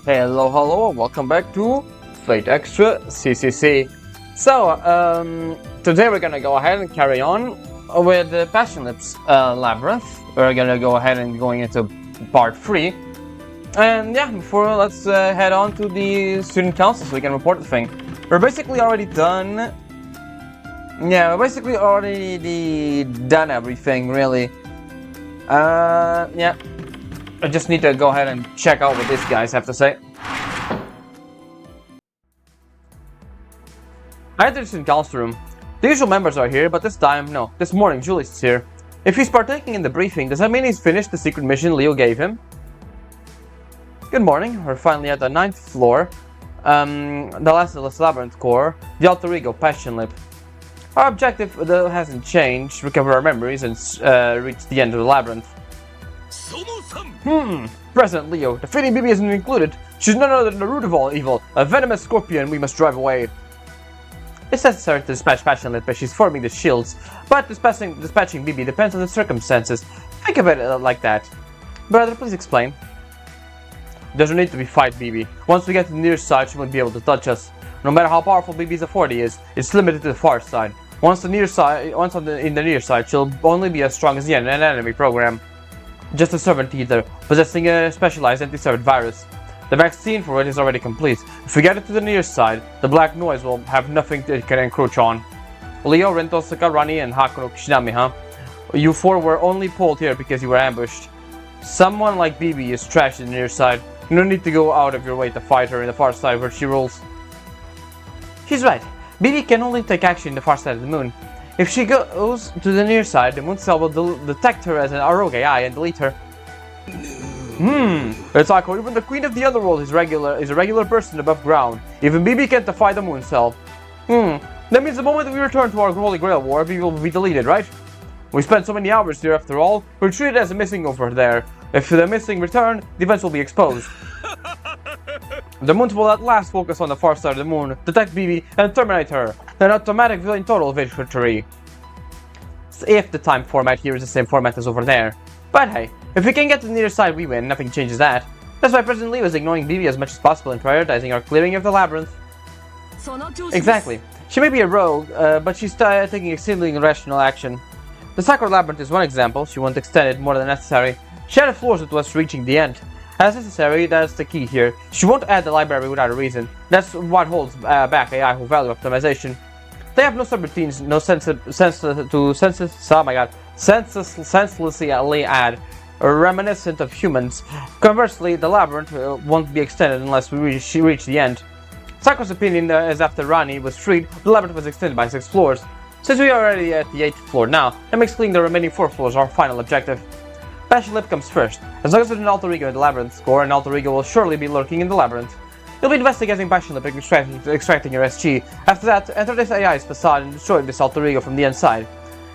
Hello, hello, welcome back to Fate Extra CCC. So, today we're gonna go ahead and carry on with the Passion Lips Labyrinth. We're gonna go ahead and going into part 3. And yeah, before let's head on to the student council so we can report the thing. We're basically already done. Yeah, we're basically already done everything, really. Yeah. I just need to go ahead and check out what these guys have to say. I entered the student council room. The usual members are here, but this time, no. This morning, Julius is here. If he's partaking in the briefing, does that mean he's finished the secret mission Leo gave him? Good morning. We're finally at the 9th floor. The last of the labyrinth core, the alter ego Passion Lip. Our objective hasn't changed, recover our memories and reach the end of the labyrinth. President Leo, defeating Bibi isn't included. She's none other than the root of all evil, a venomous scorpion we must drive away. It's necessary to dispatch Passion Lip as she's forming the shields, but dispatching Bibi depends on the circumstances. Think of it like that. Brother, please explain. There's no need to fight Bibi. Once we get to the near side, she won't be able to touch us. No matter how powerful Bibi's authority is, it's limited to the far side. Once in the near side, she'll only be as strong as the enemy program. Just a servant either, possessing a specialized anti-servant virus. The vaccine for it is already complete. If we get it to the near side, the black noise will have nothing it can encroach on. Leo, Rento, Sakarani, and Hakuno Kishinami, huh? You four were only pulled here because you were ambushed. Someone like Bibi is trashed in the near side. You don't need to go out of your way to fight her in the far side where she rules. She's right. Bibi can only take action in the far side of the moon. If she goes to the near side, the moon cell will detect her as an rogue AI and delete her. It's like even the queen of the underworld is a regular person above ground. Even Bibi can't defy the moon cell. That means the moment we return to our Holy Grail war, Bibi will be deleted, right? We spent so many hours here after all. We're treated as a missing over there. If the missing return, the events will be exposed. The moon will at last focus on the far side of the moon, detect Bibi, and terminate her. An automatic villain total victory. If the time format here is the same format as over there. But hey, if we can get to the near side, we win. Nothing changes that. That's why President Leo is ignoring Bibi as much as possible and prioritizing our clearing of the labyrinth. Exactly. She may be a rogue, but she's taking extremely irrational action. The Sacred Labyrinth is one example. She won't extend it more than necessary. She added floors with us reaching the end. As necessary, that's the key here. She won't add the library without a reason. That's what holds back AI who value optimization. They have no subroutines, no senselessly add, reminiscent of humans. Conversely, the labyrinth won't be extended unless we reach the end. Sako's opinion is after Rani was freed, the labyrinth was extended by 6 floors. Since we are already at the 8th floor now, that makes clearing the remaining 4 floors our final objective. Passion Lip comes first. As long as there's an alter ego in the labyrinth core, an alter ego will surely be lurking in the labyrinth. You'll be investigating Passion Lip and extracting your SG. After that, enter this AI's facade and destroy this alter ego from the inside.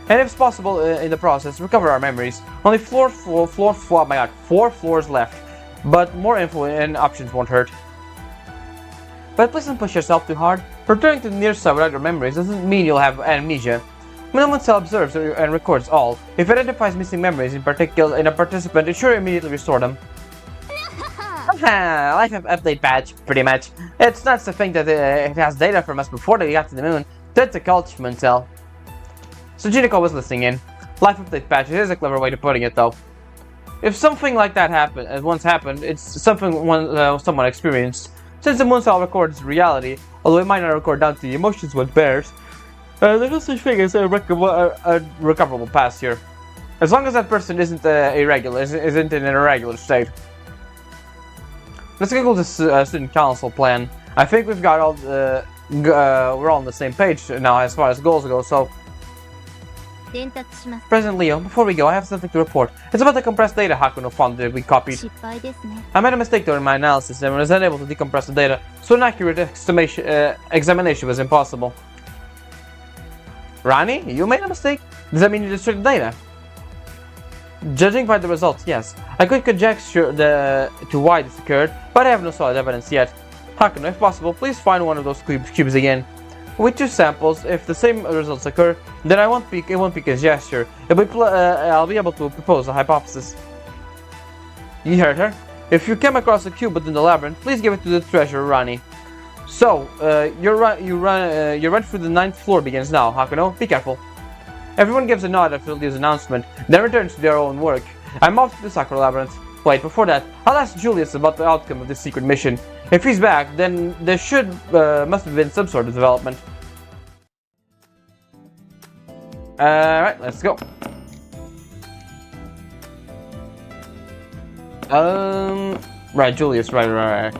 And if it's possible in the process, recover our memories. Only 4 floors left, but more info and options won't hurt. But please don't push yourself too hard. Returning to the near side without your memories doesn't mean you'll have amnesia. When the moon cell observes and records all, if it identifies missing memories in a participant, it should immediately restore them. Life update patch, pretty much. It's nuts to think that it has data from us before they got to the moon. That's a culture moon cell. So Juniko was listening in. Life update patch is a clever way of putting it, though. If something like that once happened, it's something someone experienced. Since the moon cell records reality, although it might not record down to the emotions one bears, there's no such thing as a recoverable past here. As long as that person isn't isn't in an irregular state. Let's go to the student council plan. I think we've got all the we're all on the same page now as far as goals go. So, President Leo, before we go, I have something to report. It's about the compressed data Hakuno found that we copied. I made a mistake during my analysis and was unable to decompress the data, so an accurate examination was impossible. Rani, you made a mistake? Does that mean you destroyed the data? Judging by the results, yes. I could conjecture to why this occurred, but I have no solid evidence yet. Hakuno, if possible, please find one of those cubes again. With 2 samples, if the same results occur, then it won't be conjecture. I'll be able to propose a hypothesis. You heard her. If you come across a cube within the labyrinth, please give it to the treasurer, Rani. So, your run through the 9th floor begins now, Hakuno. Be careful. Everyone gives a nod after this announcement, then returns to their own work. I'm off to the Sakura Labyrinth. Wait, before that, I'll ask Julius about the outcome of this secret mission. If he's back, then there must have been some sort of development. Alright, let's go. Right, Julius, right.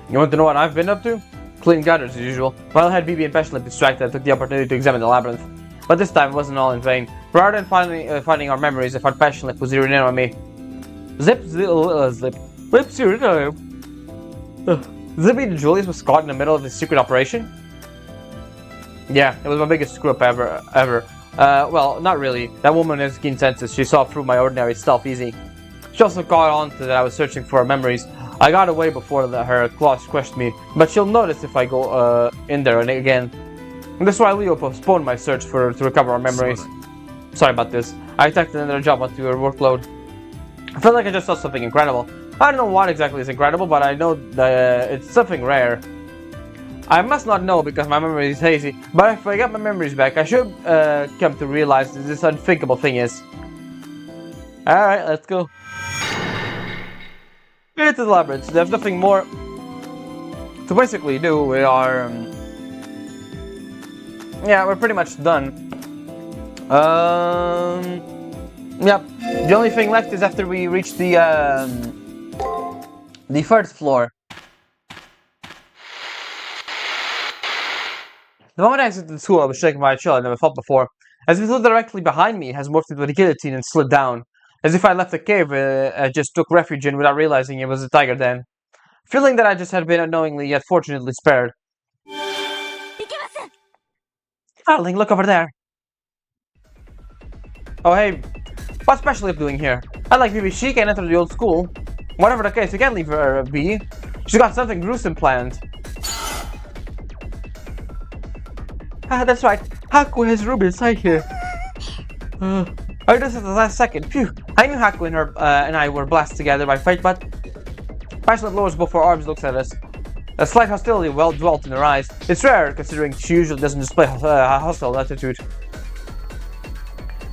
You want to know what I've been up to? Cleaning gutters as usual. While I had BB and Peshlip distracted, I took the opportunity to examine the labyrinth. But this time it wasn't all in vain. Rather than finding our memories, I found Peshlip was zeroing in on me. Zip. Whip zeroed in. Zippy and Julius was caught in the middle of this secret operation? Yeah, it was my biggest screw-up ever. Well, not really. That woman has keen senses. She saw through my ordinary stealth easy. She also caught on to that I was searching for her memories. I got away before her claws squished me, but she'll notice if I go in there and again. And that's why Leo postponed my search to recover our memories. Sorry about this. I tacked another job onto your workload. I felt like I just saw something incredible. I don't know what exactly is incredible, but I know that it's something rare. I must not know because my memory is hazy, but if I get my memories back, I should come to realize that this unthinkable thing is. Alright, let's go. Here to the labyrinth. There's nothing more to basically do. We are... yeah, we're pretty much done. Yep. The only thing left is after we reach the 1st floor. The moment I exited the school, I was shaken by a chill I never felt before. As if it was directly behind me, it has morphed into a guillotine and slid down. As if I left the cave I just took refuge in without realizing it was a tiger den. Feeling that I just had been unknowingly yet fortunately spared. Darling, look over there. Oh hey, what's Peshlip doing here? I like Bibi, she can't enter the old school. Whatever the case, you can't leave her be. She's got something gruesome planned. Ah, that's right. Haku has Ruby inside here. I just at the last second. Phew. I knew Haku and I were blasted together by fate, but Peshlip lowers both her arms, looks at us. A slight hostility well dwelt in her eyes. It's rare, considering she usually doesn't display a hostile attitude.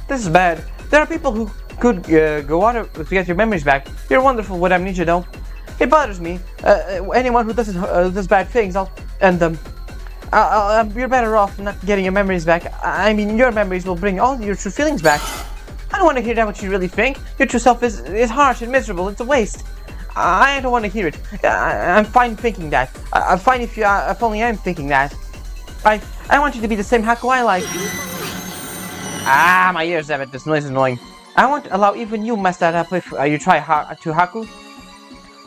This is bad. There are people who could go out to get your memories back. You're wonderful with amnesia, though. It bothers me. Anyone who does bad things, I'll end them. You're better off not getting your memories back. I mean, your memories will bring all your true feelings back. I don't want to hear that what you really think. Your true self is harsh and miserable. It's a waste. I don't want to hear it. I'm fine thinking that. I'm fine if only I'm thinking that. I want you to be the same Haku I like. Ah, my ears have it. This noise is annoying. I won't allow even you mess that up if you try to Haku.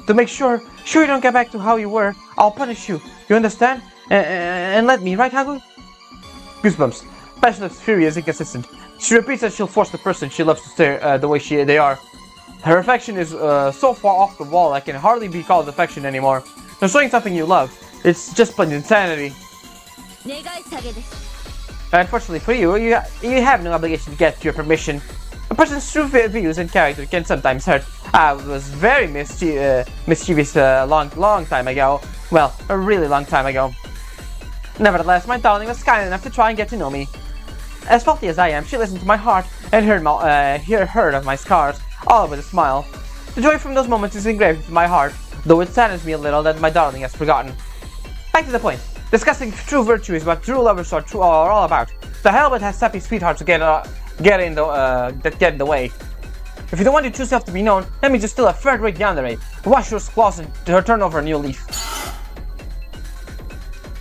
To make sure you don't get back to how you were, I'll punish you. You understand? And let me, right, Haku? Goosebumps. Peshlip's fury is inconsistent. She repeats that she'll force the person she loves to stay the way they are. Her affection is so far off the wall I can hardly be called affection anymore. They're showing something you love. It's just plain insanity. Unfortunately for you, you have no obligation to get your permission. A person's true views and character can sometimes hurt. I was very mischievous a long time ago. Well, a really long time ago. Nevertheless, my darling was kind enough to try and get to know me. As faulty as I am, she listened to my heart and heard of my scars, all with a smile. The joy from those moments is engraved into my heart, though it saddens me a little that my darling has forgotten. Back to the point. Discussing true virtue is what true lovers are all about. The hell with has sappy sweethearts get in the way. If you don't want your true self to be known, let me just steal a third-rate yandere. Wash your claws and turn over a new leaf.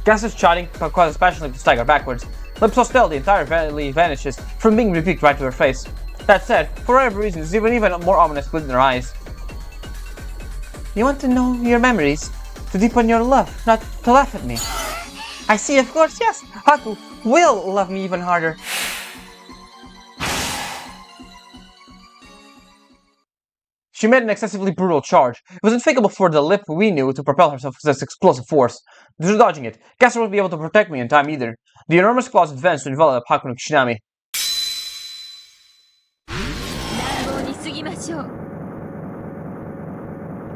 Gas's shouting causes Peshlip to stagger backwards. Lips so still, the entire valley vanishes from being rebuked right to her face. That said, for whatever reason, there's even more ominous glint in her eyes. You want to know your memories? To deepen your love, not to laugh at me. I see, of course, yes. Haku will love me even harder. She made an excessively brutal charge. It was unthinkable for the lip we knew to propel herself with such explosive force. Through dodging it, Gasser wouldn't be able to protect me in time either. The enormous claws advanced to envelop Haku no Kishinami.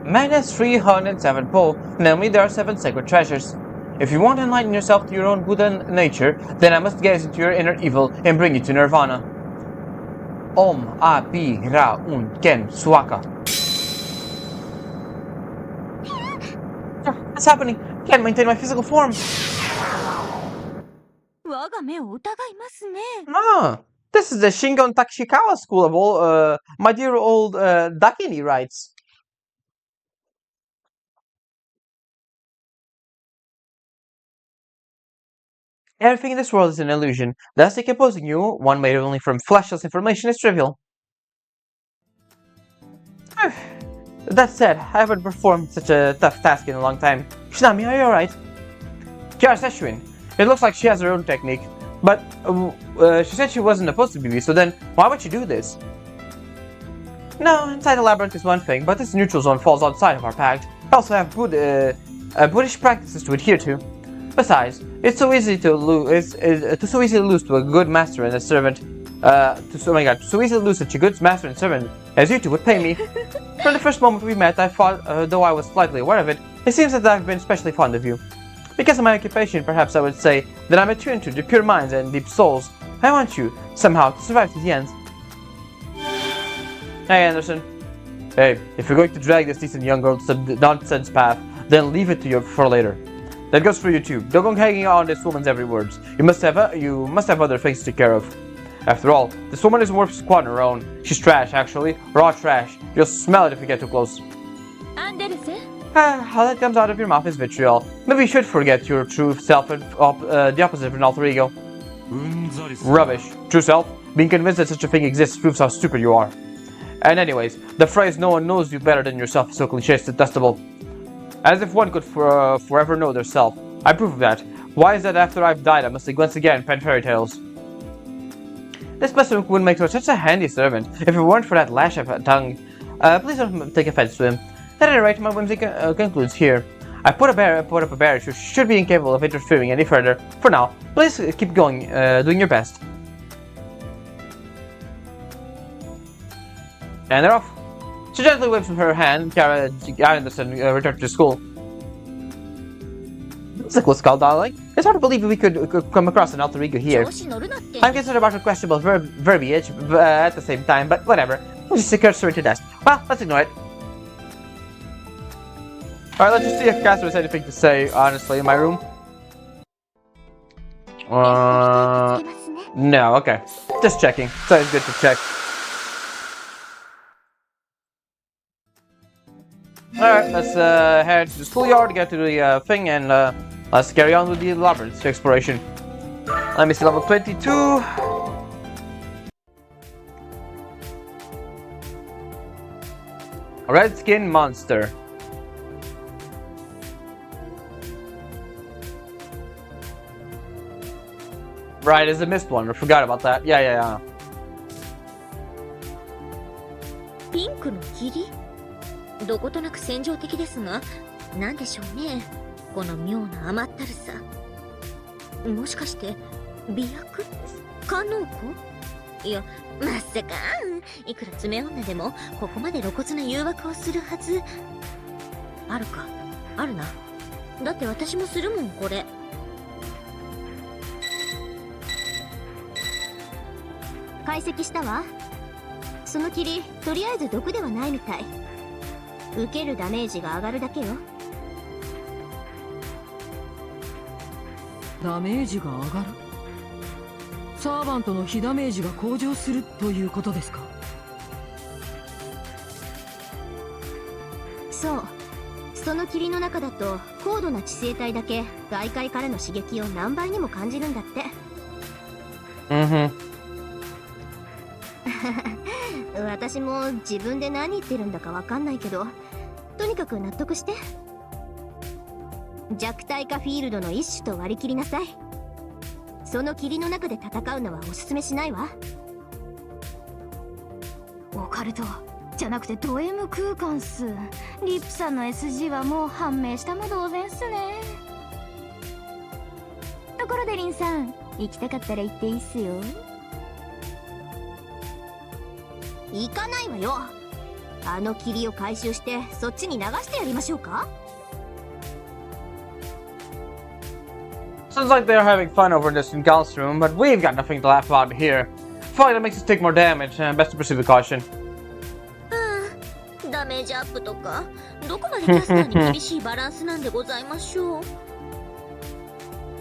Man has 307 Poe, namely there are 7 sacred treasures. If you want to enlighten yourself to your own Buddha nature, then I must gaze into your inner evil and bring you to nirvana. Om Api Ra Un Ken Swaka. What's happening? I can't maintain my physical form. Ah, this is the Shingon Takashikawa school of all, my dear old Dakini writes. Everything in this world is an illusion, thus decomposing you, one made only from fleshless information, is trivial. That said, I haven't performed such a tough task in a long time. Shinami, are you alright? Kiara Seshuin. It looks like she has her own technique, but she said she wasn't supposed to be, so then why would she do this? No, inside the labyrinth is one thing, but this neutral zone falls outside of our pact. I also have Buddhist practices to adhere to. Besides, it's so easy to lose. It's so easy to lose to a good master and a servant. So easy to lose such a good master and servant as you two would pay me. From the first moment we met, I thought, though I was slightly aware of it, it seems that I've been especially fond of you. Because of my occupation, perhaps I would say that I'm attuned to the pure minds and deep souls. I want you, somehow, to survive to the end. Hey, Anderson. Hey, if you're going to drag this decent young girl to some nonsense path, then leave it for later. That goes for you too. Don't go hanging on this woman's every words. You must have other things to take care of. After all, this woman isn't worth squatting her own. She's trash, actually. Raw trash. You'll smell it if you get too close. How that comes out of your mouth is vitriol. Maybe you should forget your true self and the opposite of an alter ego. Rubbish. True self? Being convinced that such a thing exists proves how stupid you are. And anyways, the phrase "no one knows you better than yourself" is so cliché it's detestable. As if one could forever know their self. I prove of that. Why is that after I've died I must once again pen fairy tales? This person would make such a handy servant if it weren't for that lash of a tongue. Please don't take offense to him. At any rate, my whimsy concludes here. I put up a barrier which should be incapable of interfering any further. For now, please keep going, doing your best. And they're off. She gently waves with her hand. Kiara Anderson returned to school. It's a cool skull, darling. It's hard to believe we could come across an alter ego here. I'm concerned about her questionable verbiage at the same time, but whatever. We'll just cursory to dust. Well, let's ignore it. Alright, let's just see if Cass has anything to say, honestly, in my room. No, okay. Just checking. It's always good to check. Alright, let's head to the schoolyard, get to the thing, and let's carry on with the labyrinth exploration. Let me see, level 22. Red skin monster. Right, it's a missed one. I forgot about that. Yeah. ピンクの霧？どことなく戦場的ですが、なんでしょうね。この妙な甘ったるさ。もしかして媚薬？官能庫？いや、まさか。いくら爪女でもここまで露骨な誘惑をするはず。あるか、あるな。だって私もするもんこれ。解析したわ。その霧、とりあえず毒ではないみたい。受けるダメージが上がるだけよ。ダメージが上がる？サーバントの被ダメージが向上するということですか？そう。その霧の中だと高度な知性体だけ外界からの刺激を何倍にも感じるんだって。私も自分で何言ってるんだかわかんないけど、とにかく納得して。弱体化フィールドの一種と割り切りなさい。その霧の中で戦うのはおすすめしないわ。オカルトじゃなくてド M 空間っす。リップさんの SG はもう判明したも同然っすね。ところでリンさん、行きたかったら行っていいっすよ。行かないわよ。あの霧を回収してそっちに流してやりましょうか。 Sounds like they're having fun over in this Gal's room, but we've got nothing to laugh about here. Fuck, that makes us take more damage, best to proceed with caution. ダメージアップとかどこまでキャスターに厳しいバランスなんでございましょう。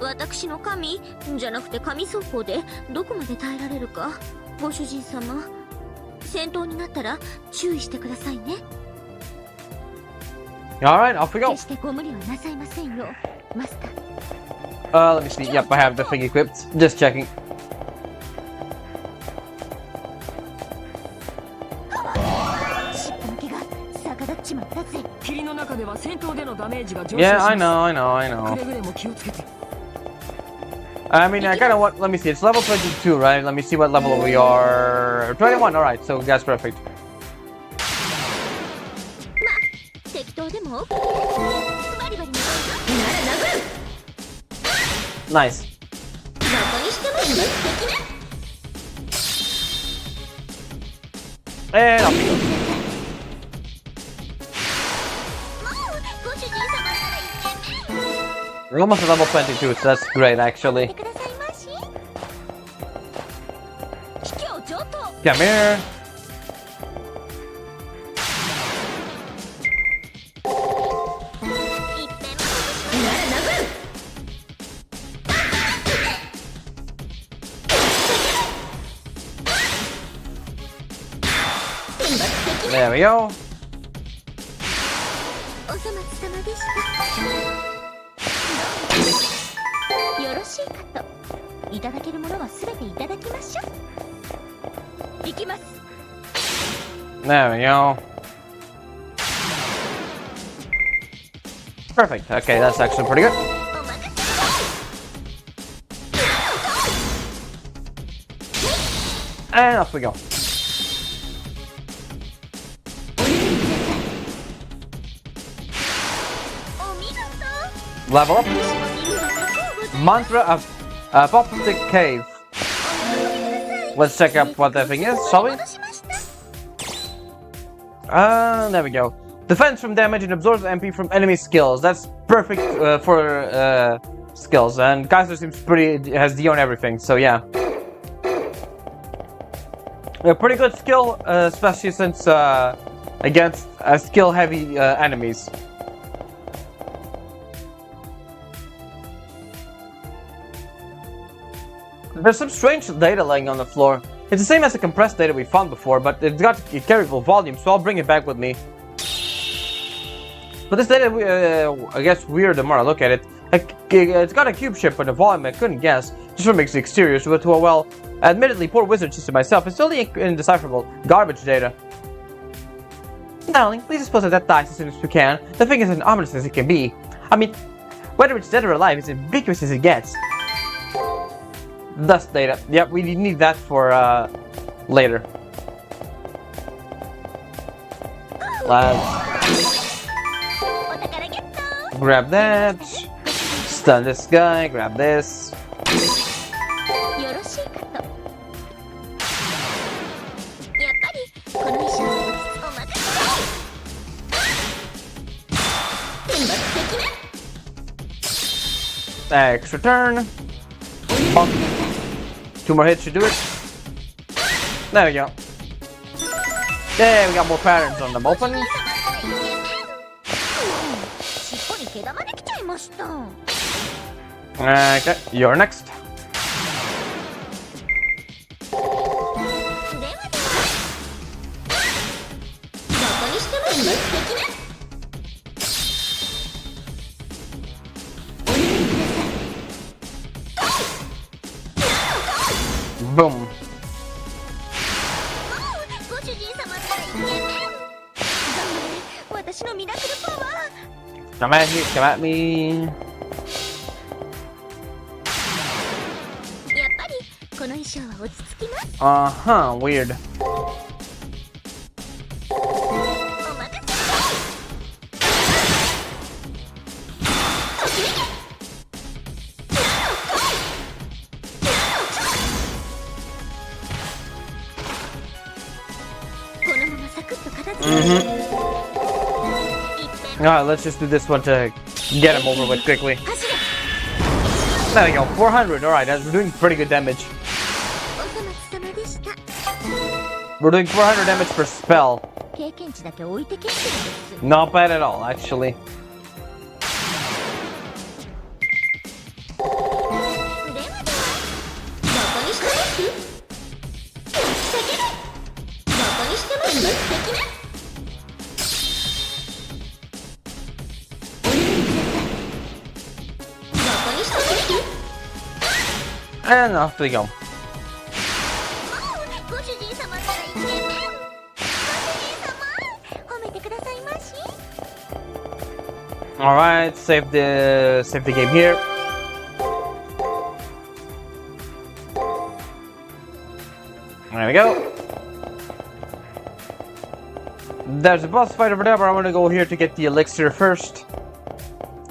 私の神じゃなくて神走行でどこまで耐えられるか、ご主人様、戦闘になったら注意してくださいね。 Alright, off we go. 決してご無理はなさいませんよ、マスター。 Let me see. Yep, I have the thing equipped. Just checking. 尻尾の毛が逆立っちまったぜ。霧の中では戦闘でのダメージが上昇し Yeah, ます。 I know. くれぐれも気をつけて。 I mean, I kind of want. Let me see. It's level 22, right? Let me see what level we are. 21. Alright, so that's perfect. 適当でもバリバリなら殴る。 Nice. どこにしても一撃目。 And off we go. もうご主人様ならイケメン。 We're almost at level 22, so that's great, actually. くださいまし。卑怯上等。 Come here. 一遍も There we go. お粗末様でした。よろしいかと。いただけるものはすべていただきましょう。行きます。 There we go. Perfect. Okay, that's actually pretty good. お任せ。 And off we go. お見事。 Level up. 私の耳が高うござい Mantra of Optic Cave. Let's check out what that thing is, shall we? 戻しました。 There we go. Defense from damage and absorbs MP from enemy skills. That's perfect for skills. And Kaiser seems has D on everything, so yeah. A pretty good skill, especially since against skill-heavy enemies. There's some strange data laying on the floor. It's the same as the compressed data we found before, but it's got a carryable volume, so I'll bring it back with me. But this data, I guess, weird the more I look at it. It's got a cube shape, but the volume I couldn't guess, just from its exterior. So, well, admittedly, poor wizard system myself, it's totally indecipherable garbage data. Darling, please dispose of that dice as soon as you can. The thing is as ominous as it can be. I mean, whether it's dead or alive, it's ambiguous as it gets. Dust data. Yep, we need that for later. Let's お宝ゲット。 grab that. Stun this guy. Grab this. よろしいかと。やっぱりこの衣装をお任せ。天罰的な。 Extra turn. Bonk. 2 more hits should do it. There we go. There, we got more patterns on them. Open. 尻尾に毛玉できちゃいました。 Okay, you're next. ではでは。どこにしても天罰的な。 Boom. ご主人様ならイケメン。頑張れ、私のミラクルパワー。 Come at me. Come at me. やっぱりこの衣装は落ち着きます。 Uh-huh, weird. お任せ。 このままサクッと片付ける。Alright, let's just do this one to get him over with quickly. There we go, 400. Alright, we're doing pretty good damage. We're doing 400 damage per spell. Not bad at all, actually. And off we go. Alright, save the game here. There we go. There's a boss fight over there, but I want to go here to get the elixir first.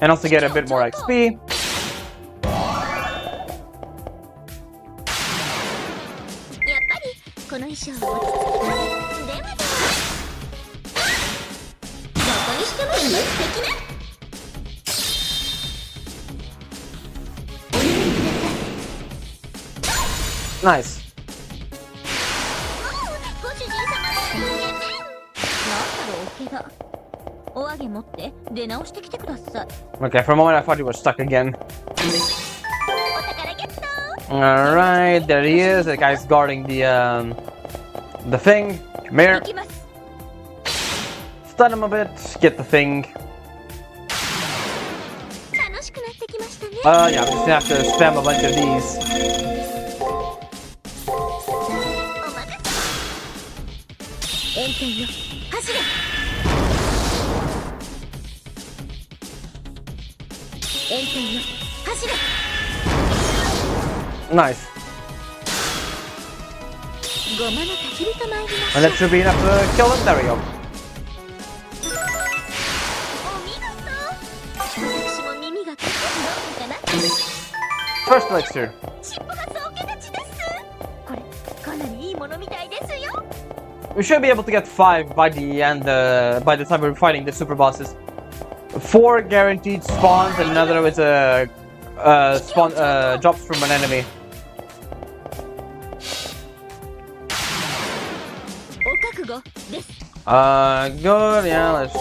And also get a bit more XP. Nice. Okay, for a moment I thought he was stuck again. Alright, there he is. The guy's guarding the thing. Come here. Stun him a bit. Get the thing. Yeah, I'm just gonna have to spam a bunch of these. Nice. And that should be enough to kill him. There we go. First elixir. We should be able to get 5 by the end, by the time we're fighting the super bosses. 4 guaranteed spawns, and another is a spawn drops from an enemy. Good, yeah, let's...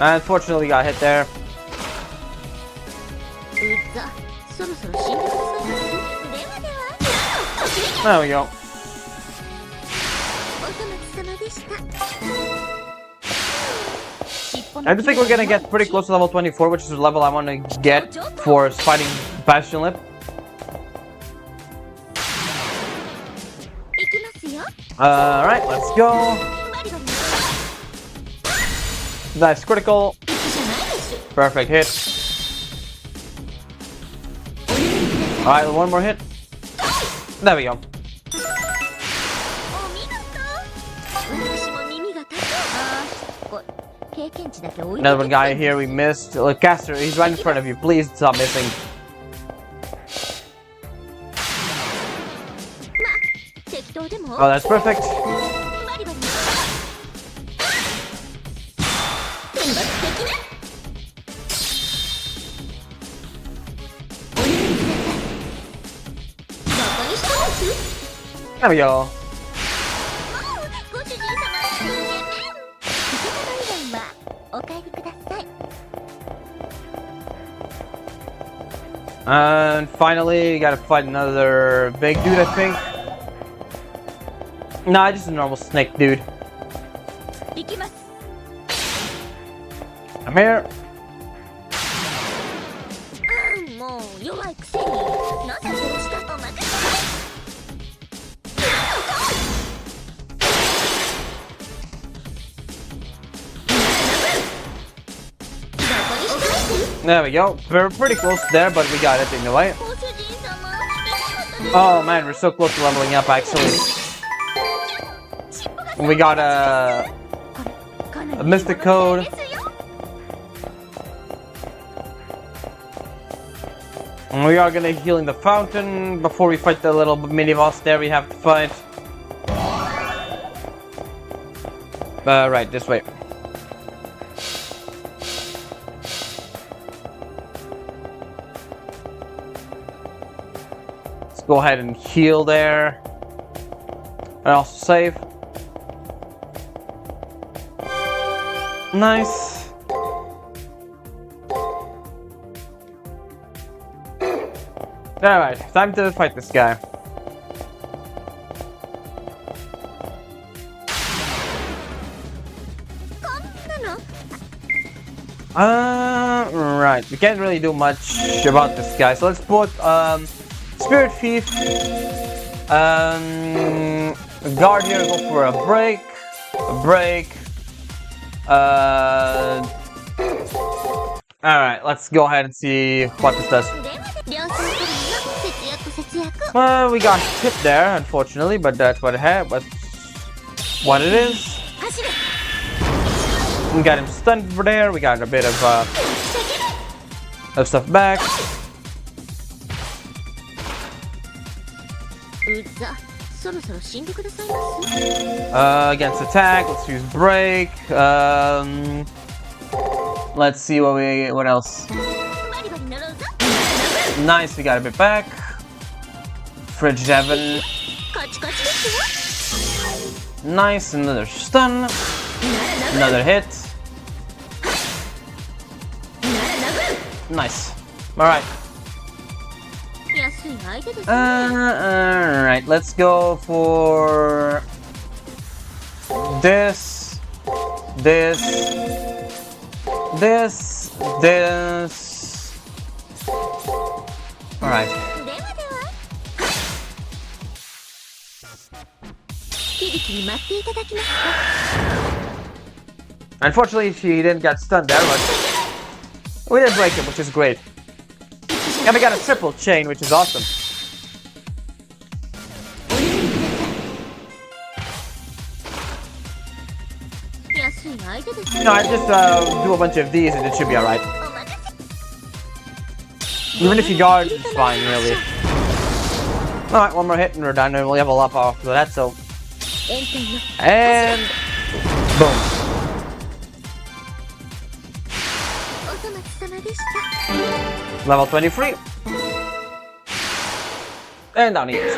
Unfortunately got hit there. There we go. I do think we're gonna get pretty close to level 24, which is the level I want to get for fighting Bastion Lip. Alright, let's go. Nice critical. Perfect hit. Alright, one more hit. There we go. Another one guy here we missed. Look, Caster, he's right in front of you. Please stop missing. Oh, that's perfect. There we go. And finally, you gotta fight another big dude, I think. Nah, just a normal snake dude. I'm here. There we go. We're pretty close there, but we got it anyway. Oh man, we're so close to leveling up actually. We got I missed the code. And we are gonna heal in the fountain before we fight the little mini boss there we have to fight. Right, this way. Let's go ahead and heal there. And also save. Nice. Alright, time to fight this guy. Right, we can't really do much about this guy, so let's put Spirit Thief, Guard here, go for a break, alright, let's go ahead and see what this does. Well, we got hit there, unfortunately, but that's what it is. We got him stunned over there, we got a bit of stuff back. Against attack, let's use break. Let's see what else. Nice, we got a bit back. Fridge Devon. Nice, another stun. Another hit. Nice. Alright. Alright, let's go for this. Alright. Unfortunately, she didn't get stunned there, but we didn't break it, which is great. And we got a triple chain, which is awesome. No, I just do a bunch of these and it should be alright. Even if you guard, it's fine, really. Alright, one more hit and we're done, and we'll level up after that, so... And... boom. Level 23. And down he is.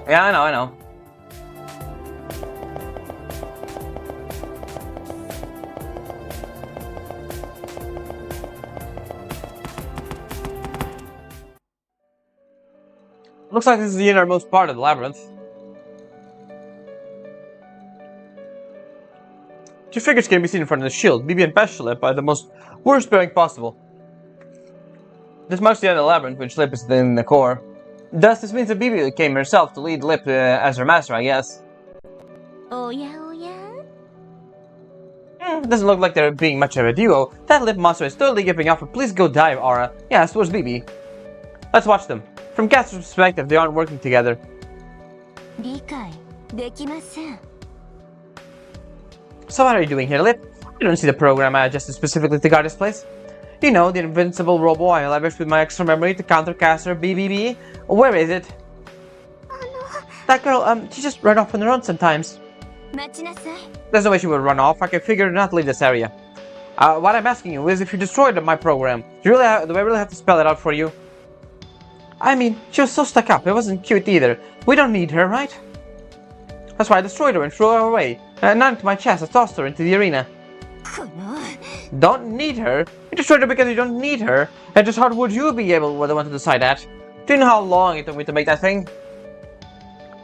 Yeah, I know. Looks like this is the innermost part of the labyrinth. Two figures can be seen in front of the shield. BB and Peshlip by the most worst bearing possible. This marks the end of the labyrinth, which Lip is in the core. Thus, this means that BB came herself to lead Lip as her master, I guess. It doesn't look like they're being much of a duo. That Lip monster is totally giving off a please go dive aura. Yeah, so was BB. Let's watch them. From Cat's perspective, they aren't working together. So what are you doing here, Lip? You don't see the program I adjusted specifically to guard this place? You know, the invincible robo I leveraged with my extra memory to counter caster BBB? Where is it? That girl, she just run off on her own sometimes. There's no way she would run off. I can figure not to leave this area. What I'm asking you is if you destroyed my program, do I really have to spell it out for you? I mean, she was so stuck up, it wasn't cute either. We don't need her, right? That's why I destroyed her and threw her away. Not into my chest, I tossed her into the arena. Don't need her? You destroyed her because you don't need her? And just how would you be able to decide that? Do you know how long it took me to make that thing?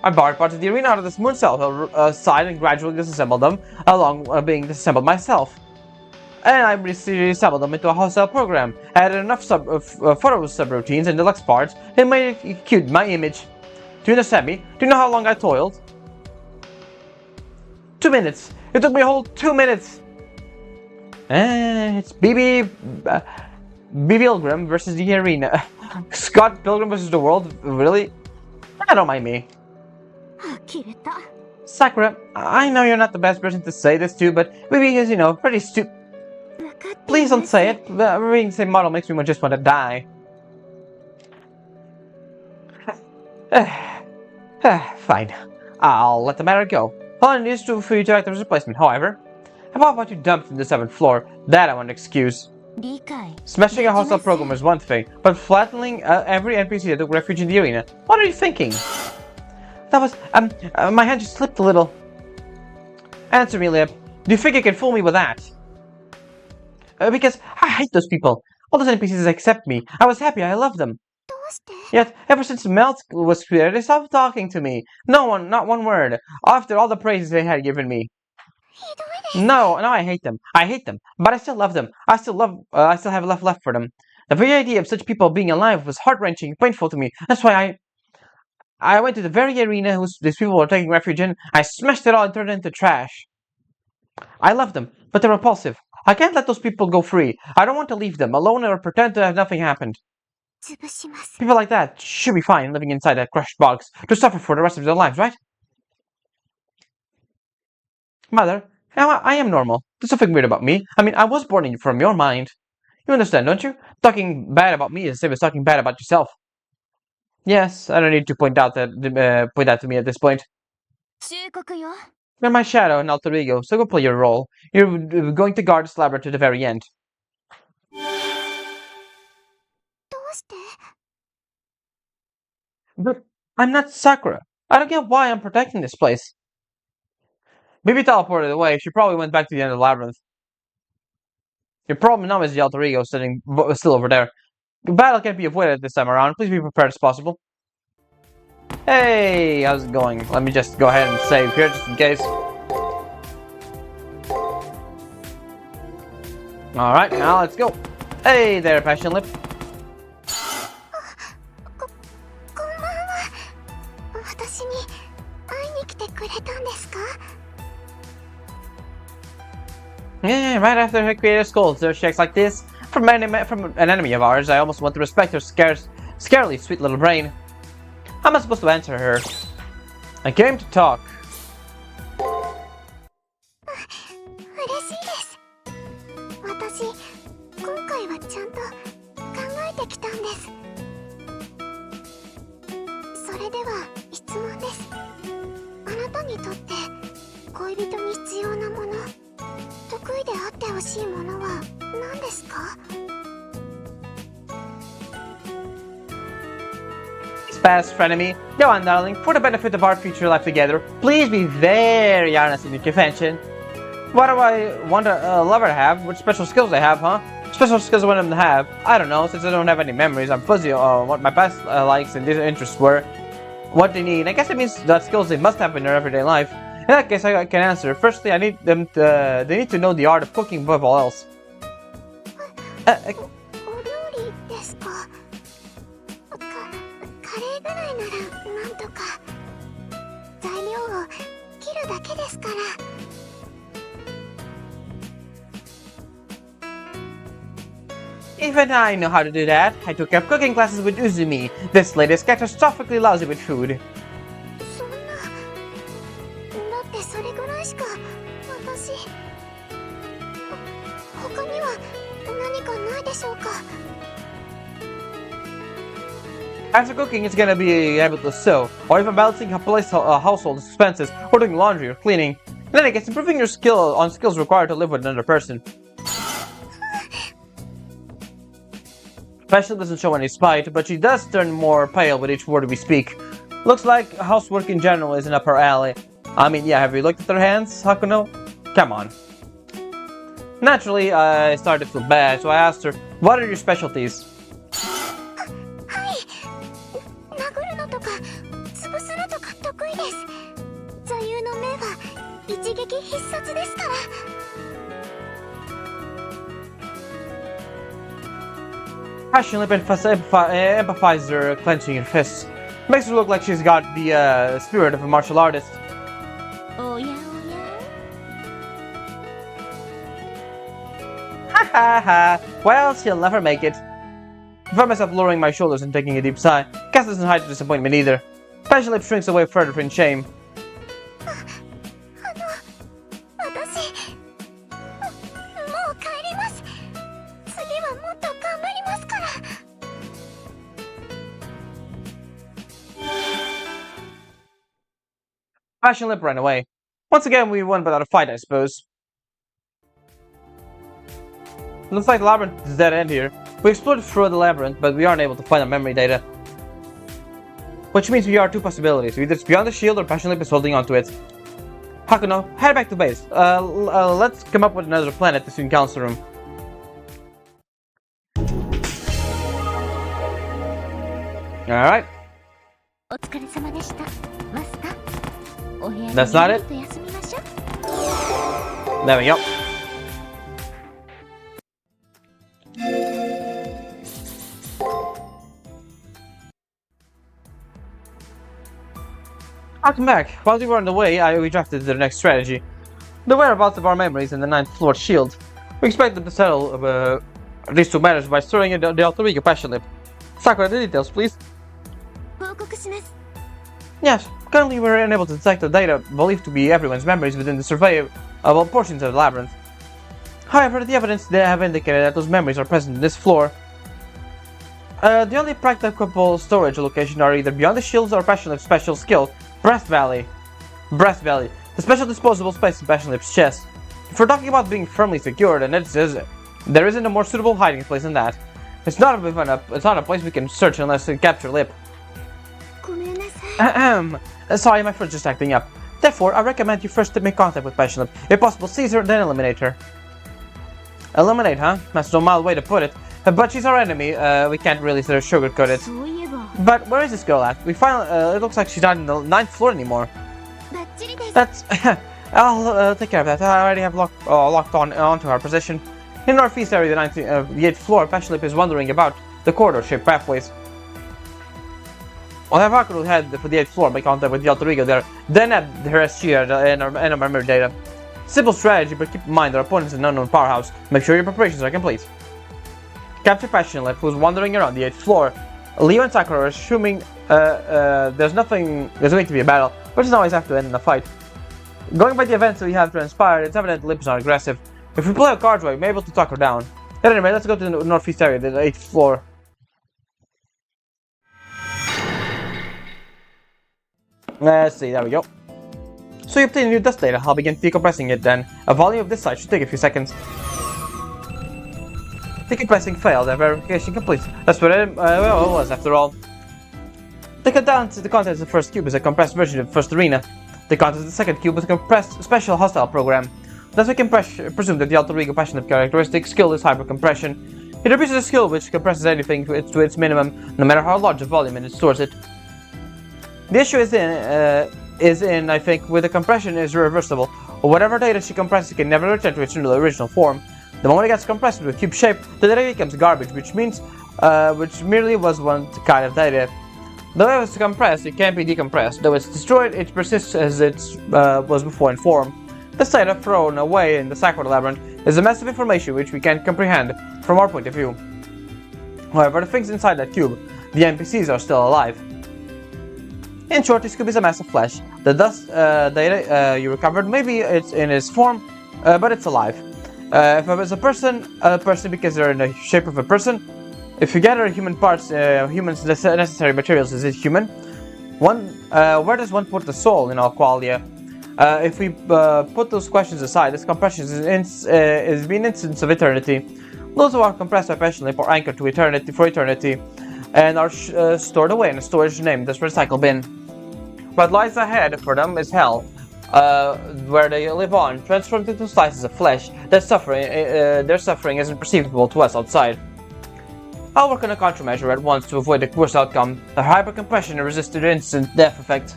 I borrowed parts of the arena out of this moon cell side and gradually disassembled them, along being disassembled myself. And I reassembled them into a wholesale program. I added enough photo subroutines and deluxe parts, and made it cute my image. Do you understand me? Do you know how long I toiled? 2 minutes. It took me a whole 2 minutes. It's BB. B. Pilgrim versus the arena. Scott Pilgrim versus the world? Really? I don't mind me. 呆れた。 Sakura, I know you're not the best person to say this to, but maybe he's, pretty stupid. 分かってい Please ま don't す say it. Reading the same model makes me just want to die. Fine. I'll let the matter go. All I need is for you to act as a replacement. However, how about what you dumped in the 7th floor? That I want to excuse. 理解 Smashing a hostile program is one thing, but flattening every NPC that took refuge in the arena. What are you thinking? That was, my hand just slipped a little. Answer me, Lip. Do you think you can fool me with that? Because I hate those people. All those NPCs accept me. I was happy, I love them. どうして Yet, ever since Melt was created, they stopped talking to me. No one, not one word. After all the praises they had given me. ひどいです No, I hate them. I hate them. But I still love them. I still have left for them. The very idea of such people being alive was heart-wrenching, painful to me. That's why I went to the very arena these people were taking refuge in. I smashed it all and turned it into trash. I love them, but they're repulsive. I can't let those people go free. I don't want to leave them alone or pretend to have nothing happened. 潰します People like that should be fine living inside that crushed box to suffer for the rest of their lives, right? Mother, I am normal. There's nothing weird about me. I mean, I was born from your mind. You understand, don't you? Talking bad about me is the same as talking bad about yourself. Yes, I don't need to point that to me at this point. 忠告よ You're my shadow and alter ego, so go play your role. You're going to guard this laboratory to the very end. どうして But I'm not Sakura. I don't get why I'm protecting this place. Maybe teleported away. She probably went back to the end of the labyrinth. Your problem now is the alter ego still over there. The battle can't be avoided this time around. Please be prepared as possible. Hey, how's it going? Let me just go ahead and save here just in case. Alright, now let's go. Hey there, Passion Lip. こんばんは私に会いに来てくれたんですか Yeah, right after her creator scolds her checks like this from an enemy of ours, I almost want to respect her scarily sweet little brain. How am I supposed to answer her? I came to talk. 嬉しいです私今回はちゃんと考えてきたんですそれでは質問ですあなたにとって恋人に必要なもの得意であってほしいものは何ですか Fast frenemy. Go on, darling. For the benefit of our future life together, please be very honest in your confession. What do I want a lover to have? What special skills they have, huh? Special skills I want them to have? I don't know, since I don't have any memories. I'm fuzzy on what my past likes and interests were. What they need. I guess it means that skills they must have in their everyday life. In that case, I can answer. Firstly, I need them to. They need to know the art of cooking above all else. お料理ですかカレーぐらいならなんとか材料を切るだけですから Even I know how to do that. I took up cooking classes with Uzumi. This lady is catastrophically lousy with food. そんなだってそれぐらいしか私他には何かないでしょうか After cooking, it's gonna be able to sew, or even balancing household expenses, or doing laundry or cleaning. Then I guess improving your skills required to live with another person. Passion doesn't show any spite, but she does turn more pale with each word we speak. Looks like housework in general isn't up her alley. I mean, yeah, have you looked at her hands, Hakuno? Come on. Naturally, I started to feel bad, so I asked her, what are your specialties? はい殴るのとか潰すのとか得意です座右の銘は一撃必殺ですから Passion Lip empathizes her clenching her fists. Makes her look like she's got the spirit of a martial artist. おやおや Ha ha ha! Well, she'll never make it. I find myself lowering my shoulders and taking a deep sigh. Cass doesn't hide her disappointment either. Passion Lip shrinks away further in shame. 私もう帰ります。次はもっと頑張りますから。Passion Lip ran away. Once again, we won without a fight, I suppose. Looks like the labyrinth is dead end here. We explored through the labyrinth, but we aren't able to find our memory data. Which means we are two possibilities. Either it's beyond the shield or Passion Lip is holding onto it. Hakuno, head back to base. Let's come up with another plan at the student council room. Alright. お疲れ様でした。マスター。お部屋に That's not it? ちょっと休みましょう。 There we go. Welcome back. While we were on the way, we drafted the next strategy. The whereabouts of our memories in the 9th floor shield. We expected to settle these two matters by storing in the alter ego Passion Lip. Sakura, the details, please. 報告します。 Yes, currently we're unable to detect the data believed to be everyone's memories within the surveyable portions of the labyrinth. However, the evidence they have indicated that those memories are present in this floor. The only practicable storage location are either beyond the shields or Passion Lip's special skill, Breast Valley. Breast Valley, the special disposable space in Passion Lip's chest. If we're talking about being firmly secured, and there isn't a more suitable hiding place than that. It's not a place we can search unless we capture Lip. ごめんなさい。 Sorry, my friend's just acting up. Therefore, I recommend you first to make contact with Passion Lip. If possible, seize her, then eliminate her. Eliminate, huh? That's no mild way to put it. But she's our enemy. We can't really sort of sugarcoat it. そういえば。 But where is this girl at? We finally. It looks like she's not in the 9th floor anymore. バッチリです。 That's. I'll take care of that. I already have locked onto our position. In the northeast area, the 8th floor, Passion Lip is wandering about the corridor-shaped pathways. I'll have Hakuno head for the 8th floor, make contact with the alter ego there, then add her SG and our memory data. Simple strategy, but keep in mind our opponent is an unknown powerhouse. Make sure your preparations are complete. Capture Passion Lip, who's wandering around the 8th floor. Leo and Sakura are assuming there's going to be a battle, which doesn't always have to end in a fight. Going by the events we have transpired, it's evident Lip is not aggressive. If we play our cards right, we may be able to talk her down. But anyway, let's go to the northeast area, the 8th floor. Let's see, there we go. So you obtain new dust data. I'll begin decompressing it then. A volume of this size should take a few seconds. Decompressing failed, and verification complete. That's what it was after all. The contents of the first cube is a compressed version of the first arena. The contents of the second cube is a compressed special hostile program. Thus we can presume that the alter ego Passion Lip characteristic skill is hypercompression. It abuses a skill which compresses anything to its minimum, no matter how large a volume it stores it. The issue is in I think, where the compression is irreversible, or whatever data she compresses can never return to its original form. The moment it gets compressed into a cube shape, the data becomes garbage, which merely was one kind of data. Though it's compressed, it can't be decompressed. Though it's destroyed, it persists as it was before in form. This data thrown away in the Sakura labyrinth is a mass of information which we can't comprehend from our point of view. However, the things inside that cube, the NPCs, are still alive. In short, this cube is a mass of flesh. The dust data you recovered, maybe it's in its form, but it's alive. If it was a person because they're in the shape of a person. If you gather human parts, humans' necessary materials, is it human? Where does one put the soul in all qualia? If we put those questions aside, this compression is being instance of eternity. Those who are compressed by Passion Lip are anchored to eternity for eternity, and are stored away in a storage named as recycle bin. What lies ahead for them is hell, where they live on, transformed into slices of flesh. Their suffering isn't perceivable to us outside. I'll work on a countermeasure at once to avoid the worst outcome, the hypercompression and resisted instant death effect.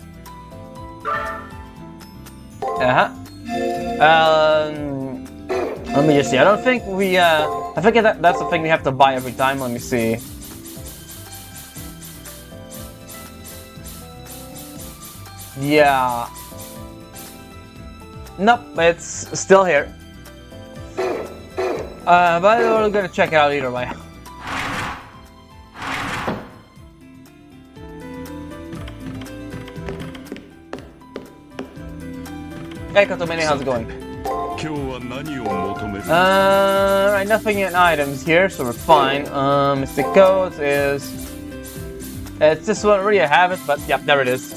Let me just see. I don't think we. I think that's the thing we have to buy every time. Let me see. Yeah. Nope, it's still here. But we're gonna check it out either way. Hey Kotomini, how's it going? Right, nothing in items here, so we're fine. Mystic Codes is... It's this one, already I have it, but yep, there it is.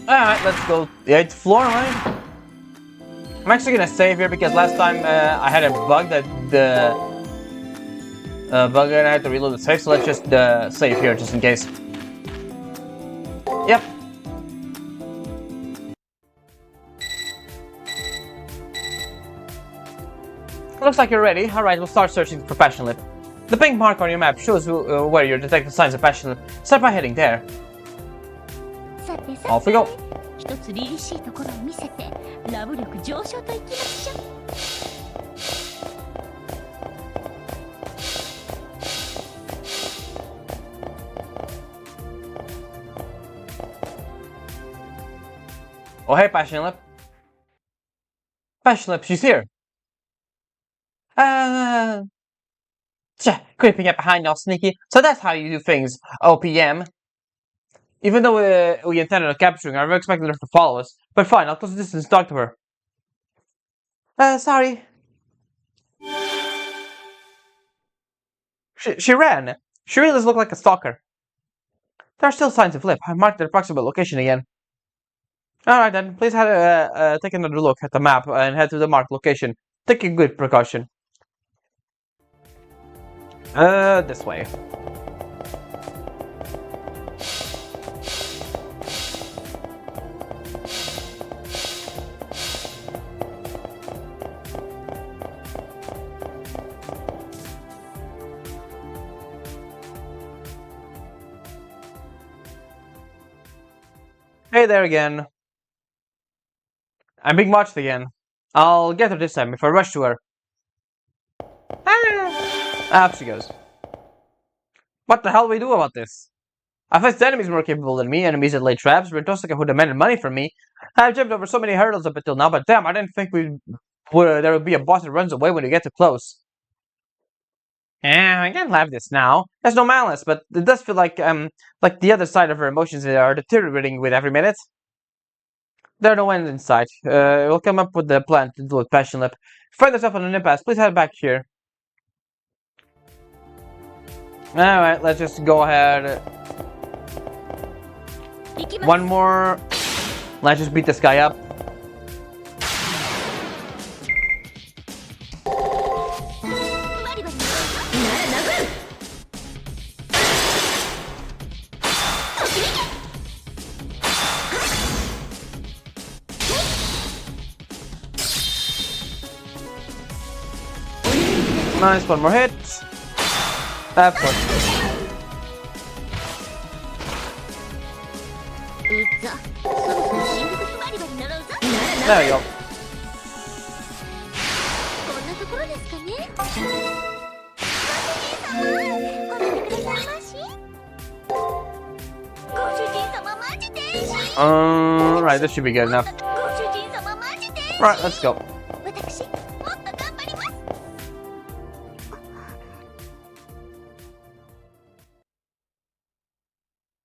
Alright, let's go. The 8th floor, right? I'm actually gonna save here because last time I had a bug that the... bug and I had to reload the save, so let's just save here just in case. Yep. Looks like you're ready. Alright, we'll start searching for Passion Lip. The pink mark on your map shows where you're detecting signs of Passion Lip. Start by heading there. Off we go. Oh hey Passion Lip. Passion Lip, she's here. Creeping up behind all sneaky. So that's how you do things, OPM. Even though we intended on capturing her, we expected her to follow us. But fine, I'll close the distance and talk to her. Sorry. She ran. She really does look like a stalker. There are still signs of Lip. I marked the approximate location again. Alright then, please take another look at the map and head to the marked location. Take a good precaution. This way. Hey there again. I'm being watched again. I'll get her this time if I rush to her. Up she goes. What the hell do we do about this? I faced enemies more capable than me, enemies that laid traps, Rentosaka who demanded money from me. I've jumped over so many hurdles up until now, but damn, I didn't think there would be a boss that runs away when you get too close. I can't have this now. There's no malice, but it does feel like the other side of her emotions are deteriorating with every minute. There are no ends in sight. We'll come up with the plan to deal with Passion Lip. Find yourself on an impasse. Please head back here. Alright, let's just go ahead. One more. Let's just beat this guy up. Nice, one more hit. Of course. There we go. Right, this should be good enough. Right, let's go.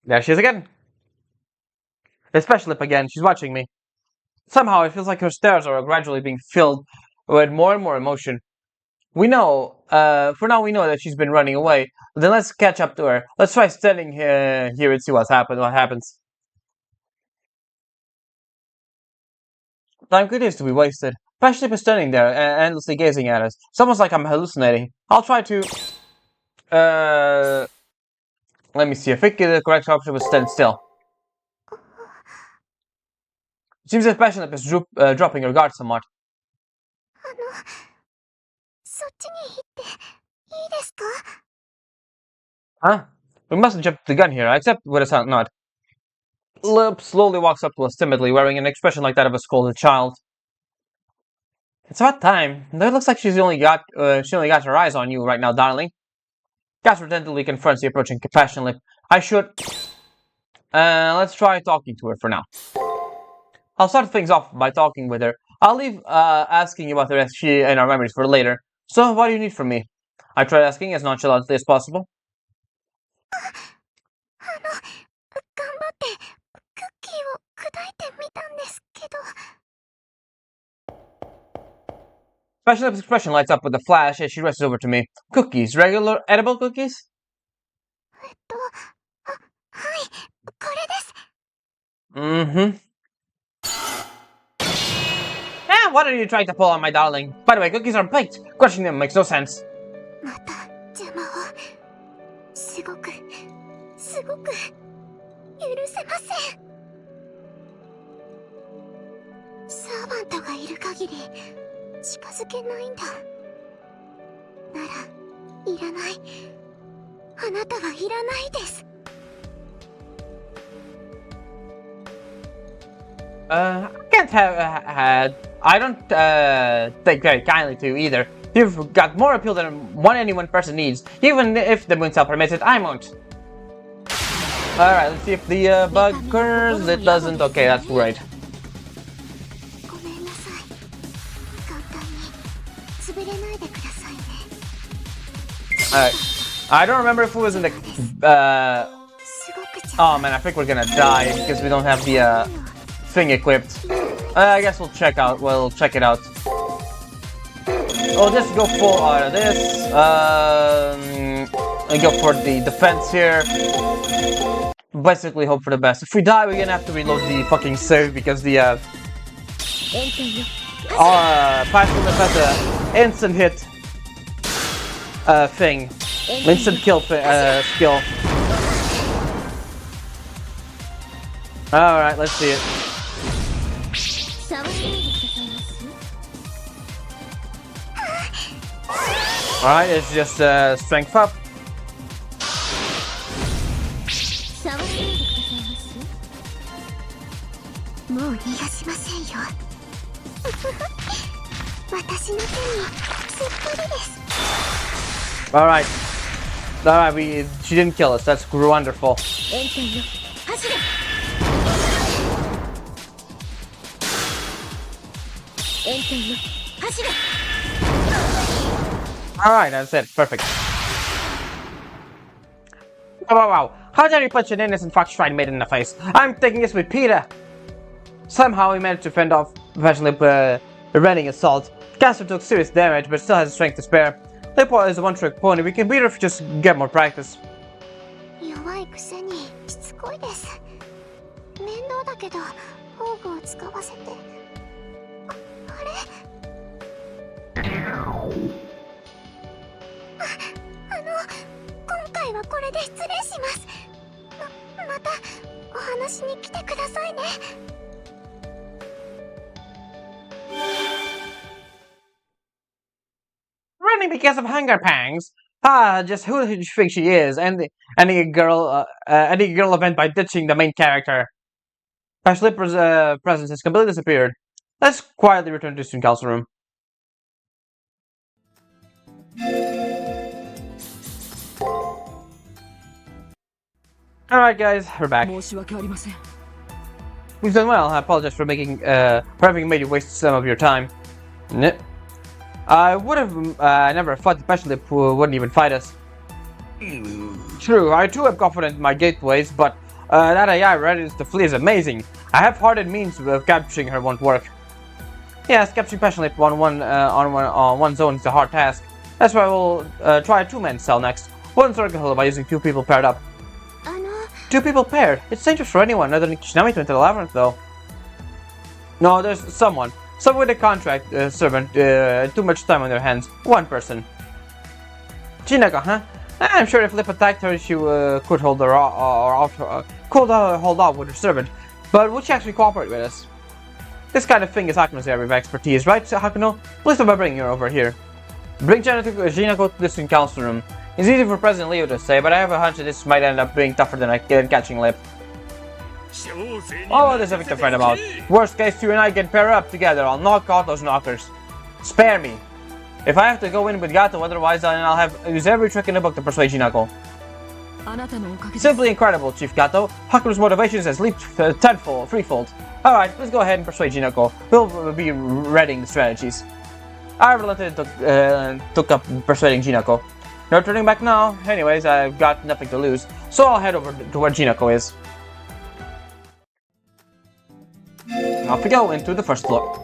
There she is again. It's Passion Lip again. She's watching me. Somehow it feels like her stares are gradually being filled with more and more emotion. We know, for now we know that she's been running away. But then let's catch up to her. Let's try standing here and see what happens. Time continues to be wasted. Passion Lip is standing there, endlessly gazing at us. It's almost like I'm hallucinating. I'll try to... Let me see. I think the correct option was stand still. It seems that Passion Lip is dropping her guard somewhat. Huh? We mustn't jump the gun here. I accept with a silent nod. Lip slowly walks up to us timidly, wearing an expression like that of a scolded child. It's about time. It looks like she only got her eyes on you right now, darling. Gasper tentatively confronts the approaching Passion Lip. I should... let's try talking to her for now. I'll start things off by talking with her. I'll leave asking you about the rest and our memories for later. So, what do you need from me? I tried asking as nonchalantly as possible. 頑張ってクッキーを砕いてみたんですけど。 Special Lip's expression lights up with a flash as she rushes over to me. Cookies, regular edible cookies? はい、これです。 Mm-hmm. What are you trying to pull on, my darling? By the way, cookies are baked. Crushing them makes no sense. また邪魔を。すごく許せません。サーバントがいる限り近づけないんだ。ならいらない。あなたはいらないです。 I can't have I don't take very kindly to you either. You've got more appeal than any one person needs. Even if the moon cell permits it, I won't. Alright, let's see if the bug occurs. It doesn't. Okay, that's great. ごめんなさい。簡単に潰れないでくださいね。 Alright. I don't remember if it was in the oh man, I think we're gonna die because we don't have the thing equipped. I guess we'll check it out. We'll just go full out of this. And go for the defense here. Basically hope for the best. If we die, we're gonna have to reload the fucking save because the Passion Lip has a instant hit thing. Instant kill skill. Alright, let's see it. Alright, it's just strength up. Alright. Alright, she didn't kill us. That's wonderful. Alright, that's it. Perfect. Wow. How dare you punch an innocent fox-fried maiden in the face? I'm taking this with Peter. Somehow he managed to fend off Passion Lip running assault. Caster took serious damage, but still has strength to spare. Lippo is a one-trick pony. We can beat her if we just get more practice. 弱いくせにしつこいです。面倒だけど宝具を使わせて。あれ？今回はこれで失礼します。またお話に来てくださいね。 Running because of hunger pangs? Just who do you think she is? Any girl event by ditching the main character. Passion Lip's presence has completely disappeared. Let's quietly return to the student council room. Alright guys, we're back. We've done well. I apologize for having made you waste some of your time. I would have never thought the Passion Lip wouldn't even fight us. True, I too am confident in my gateways, but that AI readiness to flee is amazing. I half-hearted means of capturing her won't work. Yes, capturing Passion Lip on one zone is a hard task. That's why we'll try a two-man cell next. One circle by using two people paired up. Two people paired? It's dangerous for anyone other than Kishinami to enter the labyrinth, though. No, there's someone with a contract servant, too much time on their hands. One person. Jinako, huh? I'm sure if Lip attacked her, she could hold off with her servant. But would she actually cooperate with us? This kind of thing is Hakuno's area of expertise, right, Hakuno? Please don't bring her over here. Bring Jinako to the student council room. It's easy for President Leo to say, but I have a hunch that this might end up being tougher than catching Lip. Oh, there's nothing to fret about. Worst case, you and I can pair up together. I'll knock out those knockers. Spare me. If I have to go in with Gato, otherwise I'll use every trick in the book to persuade Jinako. あなたのおかげです。 Simply incredible, Chief Gato. Haku's motivations has leaped tenfold, threefold. Alright, let's go ahead and persuade Jinako. We'll be readying the strategies. I reluctantly took up persuading Jinako. No turning back now. Anyways, I've got nothing to lose, so I'll head over to where Jinako is. Off we go into the first floor.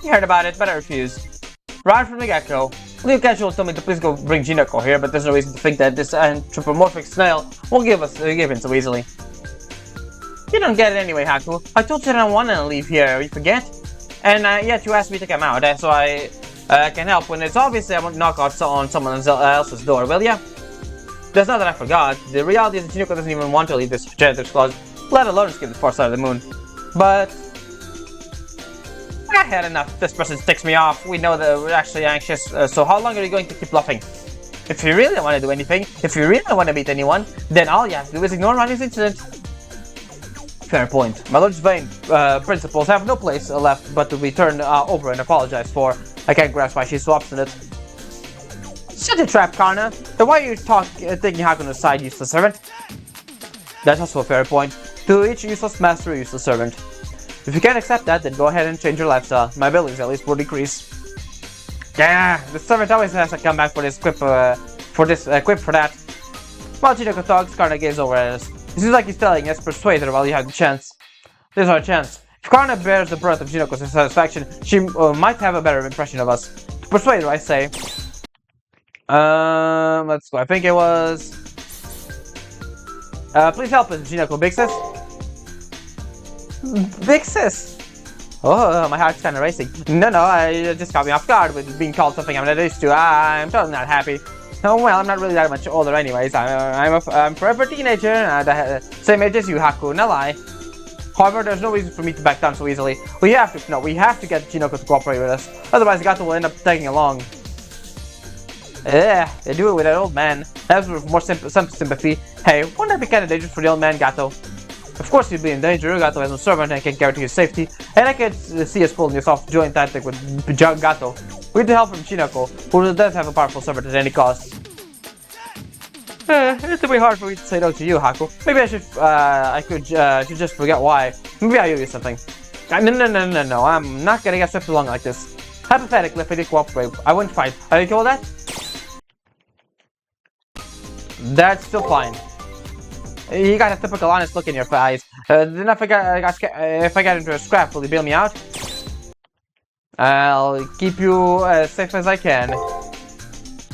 You heard about it, but I refused. Right from the get-go, Leo Casual told me to please go bring Jinako here, but there's no reason to think that this anthropomorphic snail won't give in so easily. You don't get it anyway, Haku. I told you that I don't want to leave here, you forget? And yet you asked me to come out, so I can help when it's obviously I won't knock on someone else's door, will ya? That's not that I forgot. The reality is that Jinako doesn't even want to leave this janitor's closet, let alone escape the far side of the moon. But I had enough. This person ticks me off. We know that we're actually anxious, so how long are you going to keep bluffing? If you really don't want to do anything, if you really don't want to meet anyone, then all you have to do is ignore Ronnie's incident. Fair point. My Lord's vain principles have no place left but to be turned over and apologized for. I can't grasp why she's so obstinate. Shut your trap, Karna. Then why are you taking Haku's side, useless servant? That's also a fair point. To each useless master, a useless servant. If you can't accept that, then go ahead and change your lifestyle. My billings at least will decrease. Yeah, the servant always has to come back for this quip for that. While Jinako talks, Karna gazes over at us. It seems like he's telling us, persuade her while you have the chance. There's our chance. If Karna bears the brunt of Jinako's dissatisfaction, she might have a better impression of us. To persuade her, I say. Let's go. I think it was. Please help us, Jinako, big sis. Big sis! Oh, my heart's kinda racing. No, I just caught me off guard with being called something I'm not used to. I'm totally not happy. Oh well, I'm not really that much older anyways. I'm forever a teenager, same age as you, Haku, no lie. However, there's no reason for me to back down so easily. We have to get Jinako to cooperate with us. Otherwise, Gato will end up tagging along. Yeah, they do it with that old man. That's with more some sympathy. Hey, wouldn't that be kinda dangerous for the old man, Gato? Of course he'd be in danger. Gato has no servant and can't guarantee his safety. And I can't see us pulling this off joint tactic with Gato. We need the help from Jinako, who does have a powerful servant at any cost. It'll be hard for me to say no to you, Haku. Maybe I should just forget why. Maybe I owe you something. No, I'm not gonna get swept along like this. Hypothetically, if I did cooperate, I wouldn't fight. Are you cool with that? That's still fine. You got a typical honest look in your eyes. Then if I get into a scrap, will you bail me out? I'll keep you as safe as I can.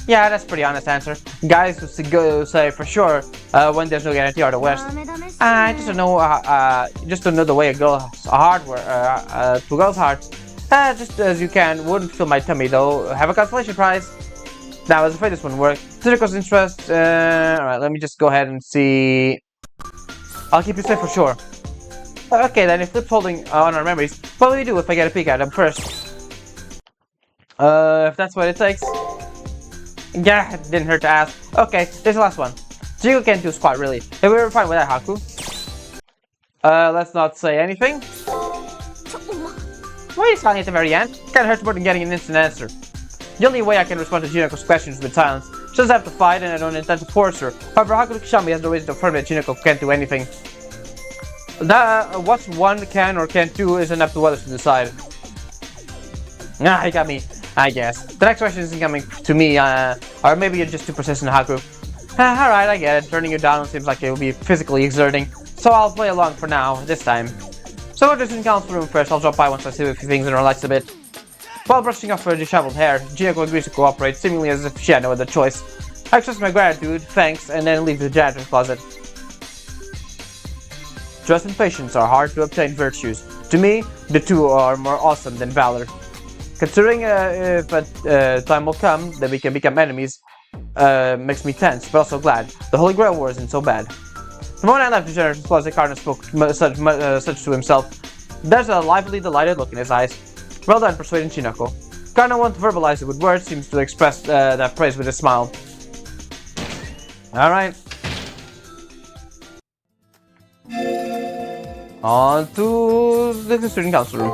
Yeah, that's a pretty honest answer. Guys who go say for sure when there's no guarantee are the worst. I just don't know the way a girl's heart to a girl's heart. Just as you can. Wouldn't fill my tummy though. Have a consolation prize. Now, I was afraid this wouldn't work. Jinko's interest. Alright, let me just go ahead and see. I'll keep you safe for sure. Okay, then if Flip's holding on our memories, what will you do if I get a peek at them first? If that's what it takes. Yeah, it didn't hurt to ask. Okay, there's the last one. Jinko can't do squat, really. Hey, we were fine with that, Haku. Let's not say anything. Why are you smiling at the very end? Kinda hurts more than getting an instant answer. The only way I can respond to Jinako's questions is with silence. She doesn't have to fight, and I don't intend to force her. However, Haku Kishami has no reason to affirm that Jinako can't do anything. What one can or can't do isn't up to others to decide. Ah, you got me, I guess. The next question isn't coming to me, or maybe you're just too persistent, Haku. Alright, I get it. Turning you down seems like it will be physically exerting, so I'll play along for now, this time. So we're just in council room first. I'll drop by once I see a few things and relax a bit. While brushing off her disheveled hair, Jinako agrees to cooperate, seemingly as if she had no other choice. I express my gratitude, thanks, and then leave the janitor's closet. Trust and patience are hard to obtain virtues. To me, the two are more awesome than valor. Considering if time will come that we can become enemies, makes me tense, but also glad. The Holy Grail War isn't so bad. The moment I left the janitor's closet, Karna spoke such to himself. There's a lively, delighted look in his eyes. Well done, persuading Jinako. Karna won't verbalize it with words, seems to express that praise with a smile. Alright. On to the student council room.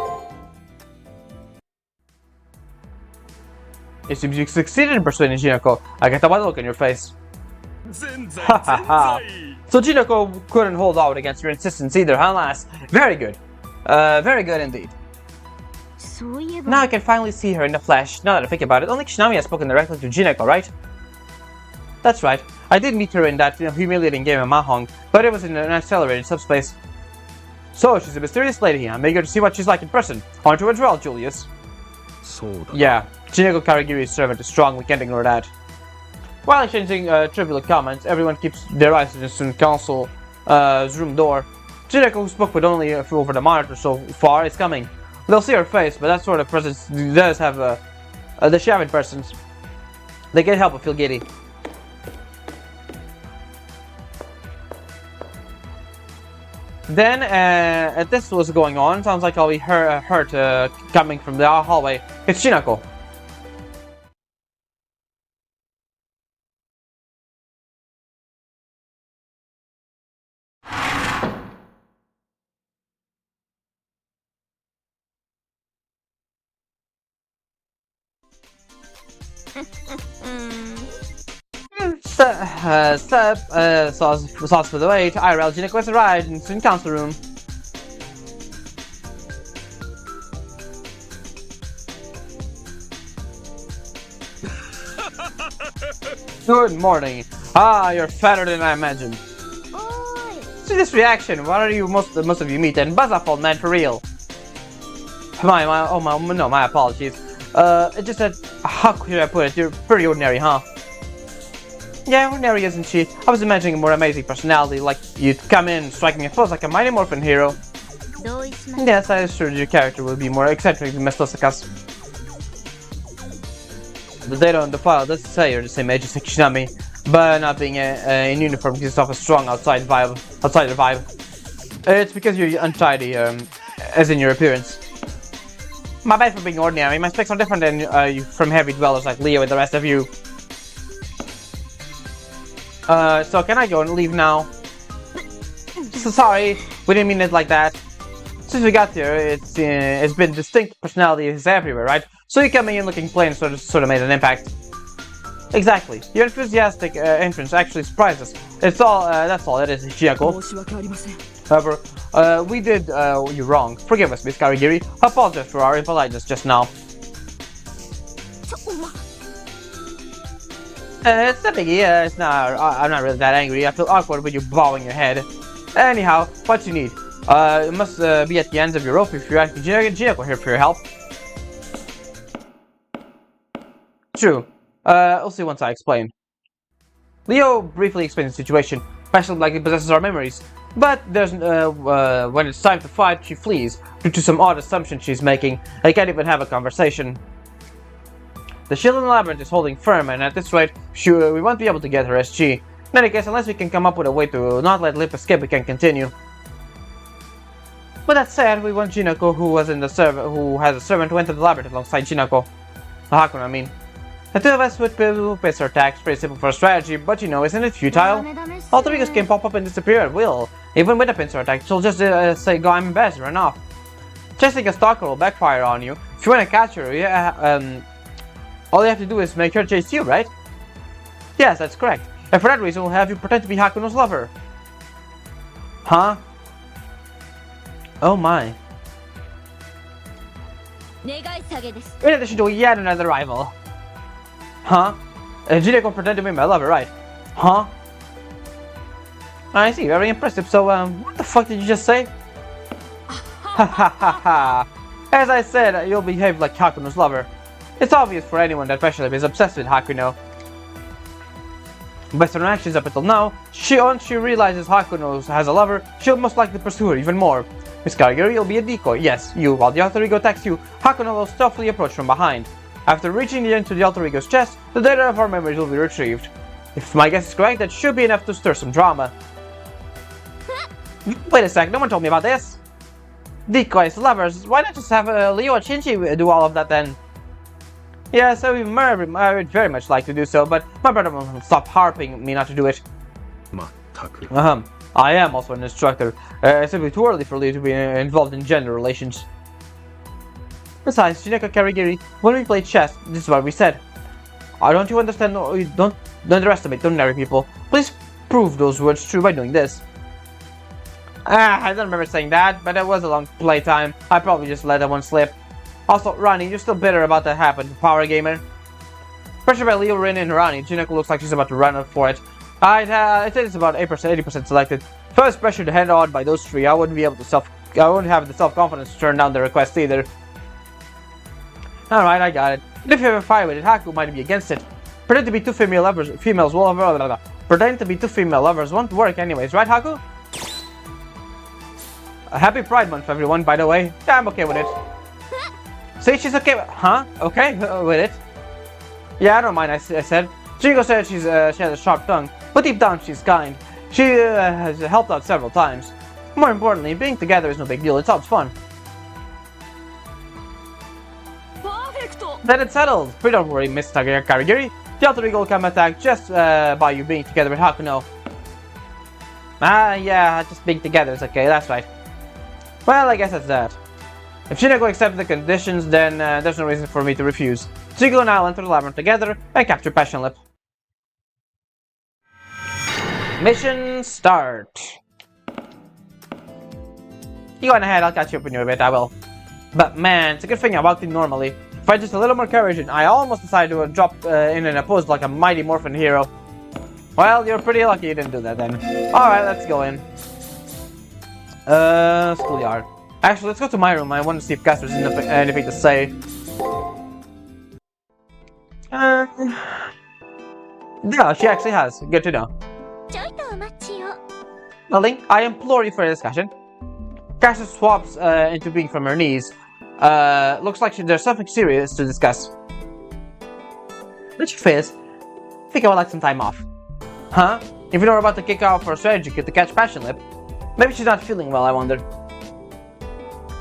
It seems you succeeded in persuading Jinako. I get a wild look on your face. Ha ha ha. So Jinako couldn't hold out against your insistence either, huh, lass? Very good. Very good indeed. Now I can finally see her in the flesh. Now that I think about it, only Kishinami has spoken directly to Jinako, right? That's right. I did meet her in that humiliating game of Mahong, but it was in an accelerated subspace. So, she's a mysterious lady. I'm eager to see what she's like in person. Aren't you as well, Julius? Yeah, Jinako Karagiri's servant is strong, we can't ignore that. While exchanging trivial comments, everyone keeps their eyes on the student council's room door. Jinako, who spoke with only over the monitor so far, is coming. They'll see her face, but that sort of presence does have the shaman persons. They can't help but feel giddy. Then, as this was going on, sounds like I'll be hurt coming from the hallway. It's Jinako. Sauce for the wait. IRL Jinako has arrived in the student council room. Good morning. Ah, you're fatter than I imagined. See this reaction. What are you most of you meet? And buzz up, old man, for real. My apologies. It just said, how could I put it? You're pretty ordinary, huh? Yeah, ordinary, isn't she? I was imagining a more amazing personality, like you'd come in striking a pose like a Mighty Morphin hero. Yes, I assured your character will be more eccentric than Miss Tosaka's. The data on the file does say you're the same age as Kishinami, but not being in uniform gives off a strong outsider vibe. It's because you're untidy, as in your appearance. My bad for being ordinary. My specs are different than you from heavy dwellers like Leo and the rest of you. So can I go and leave now? So sorry, we didn't mean it like that. Since we got here, it's been distinct personalities everywhere, right? So you coming in looking plain sort of made an impact. Exactly. Your enthusiastic entrance actually surprised us. That's all it is, Jinako. However, we did you wrong. Forgive us, Miss Karagiri. I apologize for our impoliteness just now. It's not biggie. I'm not really that angry. I feel awkward with you bowing your head. Anyhow, what you need? It must be at the ends of your rope if you're asking Jinako here for your help. True. We'll see once I explain. Leo briefly explains the situation. Special likely possesses our memories, but there's when it's time to fight, she flees due to some odd assumption she's making. They can't even have a conversation. The shield in the labyrinth is holding firm, and at this rate, we won't be able to get her SG. In any case, unless we can come up with a way to not let Lip escape, we can continue. With that said, we want Jinako, who has a servant, to enter the labyrinth alongside Jinako. Hakuna, I mean. The two of us would pace her attacks, pretty simple for a strategy, but you know, isn't it futile? Alter egos can pop up and disappear at will. Even with a pincer attack, she'll just say, go, I'm embarrassed, run off. Chasing a stalker will backfire on you. If you want to catch her, all you have to do is make her chase you, right? Yes, that's correct. And for that reason, we'll have you pretend to be Hakuno's lover. Huh? Oh my. In addition to yet another rival. Huh? Jinako pretend to be my lover, right? Huh? I see, very impressive. So, what the fuck did you just say? Ha ha ha ha. As I said, you'll behave like Hakuno's lover. It's obvious for anyone that Specialist is obsessed with Hakuno. Based on her actions up until now, once she realizes Hakuno has a lover, she'll most likely pursue her even more. Miss Karagiri, you'll be a decoy. Yes, you. While the alter ego attacks you, Hakuno will stealthily approach from behind. After reaching into the alter ego's chest, the data of our memories will be retrieved. If my guess is correct, that should be enough to stir some drama. Wait a sec, no one told me about this. Decoys, lovers, why not just have Leo and Shinji do all of that then? Yes, I would very much like to do so, but my brother won't stop harping me not to do it. I am also an instructor. It's a bit too early for you to be involved in gender relations. Besides, Shineko Karigiri, when we played chess, this is what we said. Don't you understand? Don't underestimate ordinary people. Please prove those words true by doing this. I don't remember saying that, but it was a long playtime. I probably just let that one slip. Also, Ronnie, you're still bitter about that happened to Power Gamer. Pressured by Leo, Rin, and Ronnie, Juneko looks like she's about to run up for it. I'd say it's about 80% selected. If I was pressured to head on by those three, I wouldn't have the self-confidence to turn down the request either. Alright, I got it. But if you have a fight with it, Haku might be against it. Pretend to be two female lovers won't work anyways, right, Haku? A happy Pride Month, everyone, by the way. Yeah, I'm okay with it. See, she's okay with... Huh? Okay with it. Yeah, I don't mind, I said. Jingo said she has a sharp tongue, but deep down she's kind. She has helped out several times. More importantly, being together is no big deal, it sounds fun. Then it's settled. But don't worry, Miss Karigiri. The alter ego will come attack just by you being together with Hakuno. Yeah, just being together is okay, that's right. Well, I guess that's that. If Shineko accepts the conditions, then there's no reason for me to refuse. Jigo and I'll enter the labyrinth together and capture Passion Lip. Mission start. You go on ahead, I'll catch you up in a bit, I will. But man, it's a good thing I walked in normally. If I had just a little more courage, and I almost decided to drop in and pose like a mighty morphin hero. Well, you're pretty lucky you didn't do that then. Alright, let's go in. Schoolyard. Actually, let's go to my room. I want to see if Cass has anything to say. Yeah, she actually has. Good to know. Nothing. I implore you for a discussion. Cass swaps into being from her knees. Looks like there's something serious to discuss. Which face? I think I would like some time off. Huh? If you're about to kick out for a strategy to catch Passion Lip. Maybe she's not feeling well, I wonder.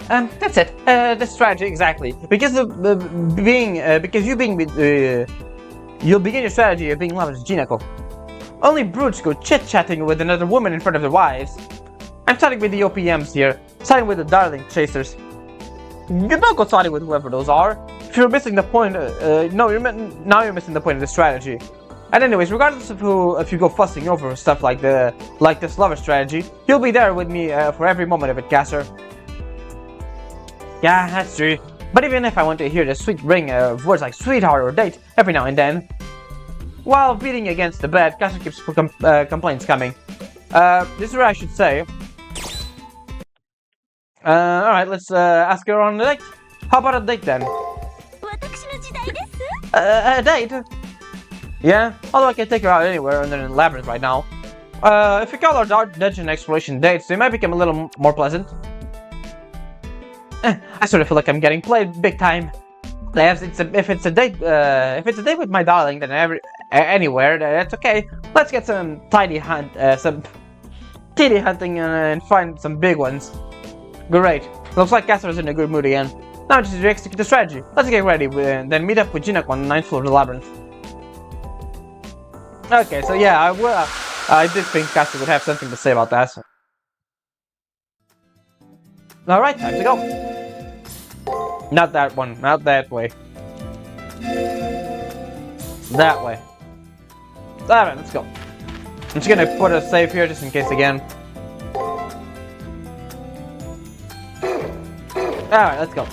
That's it. The strategy, exactly. Because you'll begin your strategy of being loved as Jinako. Only brutes go chit-chatting with another woman in front of their wives. I'm siding with the OPMs here. Siding with the darling chasers. You don't go siding with whoever those are. If you're missing the point, now you're missing the point of the strategy. And anyways, regardless of if you go fussing over stuff like this lover strategy, you'll be there with me for every moment of it, Gasser. Yeah, that's true. But even if I want to hear the sweet ring of words like sweetheart or date every now and then, while beating against the bed, Gasser keeps complaints coming. This is what I should say. Alright, let's ask her on a date. How about a date then? A date? Yeah, although I can take her out anywhere other than the labyrinth right now. If we call our dungeon exploration dates, they might become a little more pleasant. I sort of feel like I'm getting played big time. If it's a date with my darling, then anywhere, that's okay. Let's get some tidy hunting and find some big ones. Great. Looks like Casper's in a good mood again. Now just to execute the strategy. Let's get ready, then meet up with Jinako on the 9th floor of the labyrinth. Okay, so yeah, I did think Casper would have something to say about that. Alright, time to go. Not that one, not that way. That way. Alright, let's go. I'm just gonna put a save here just in case again. Alright, let's go.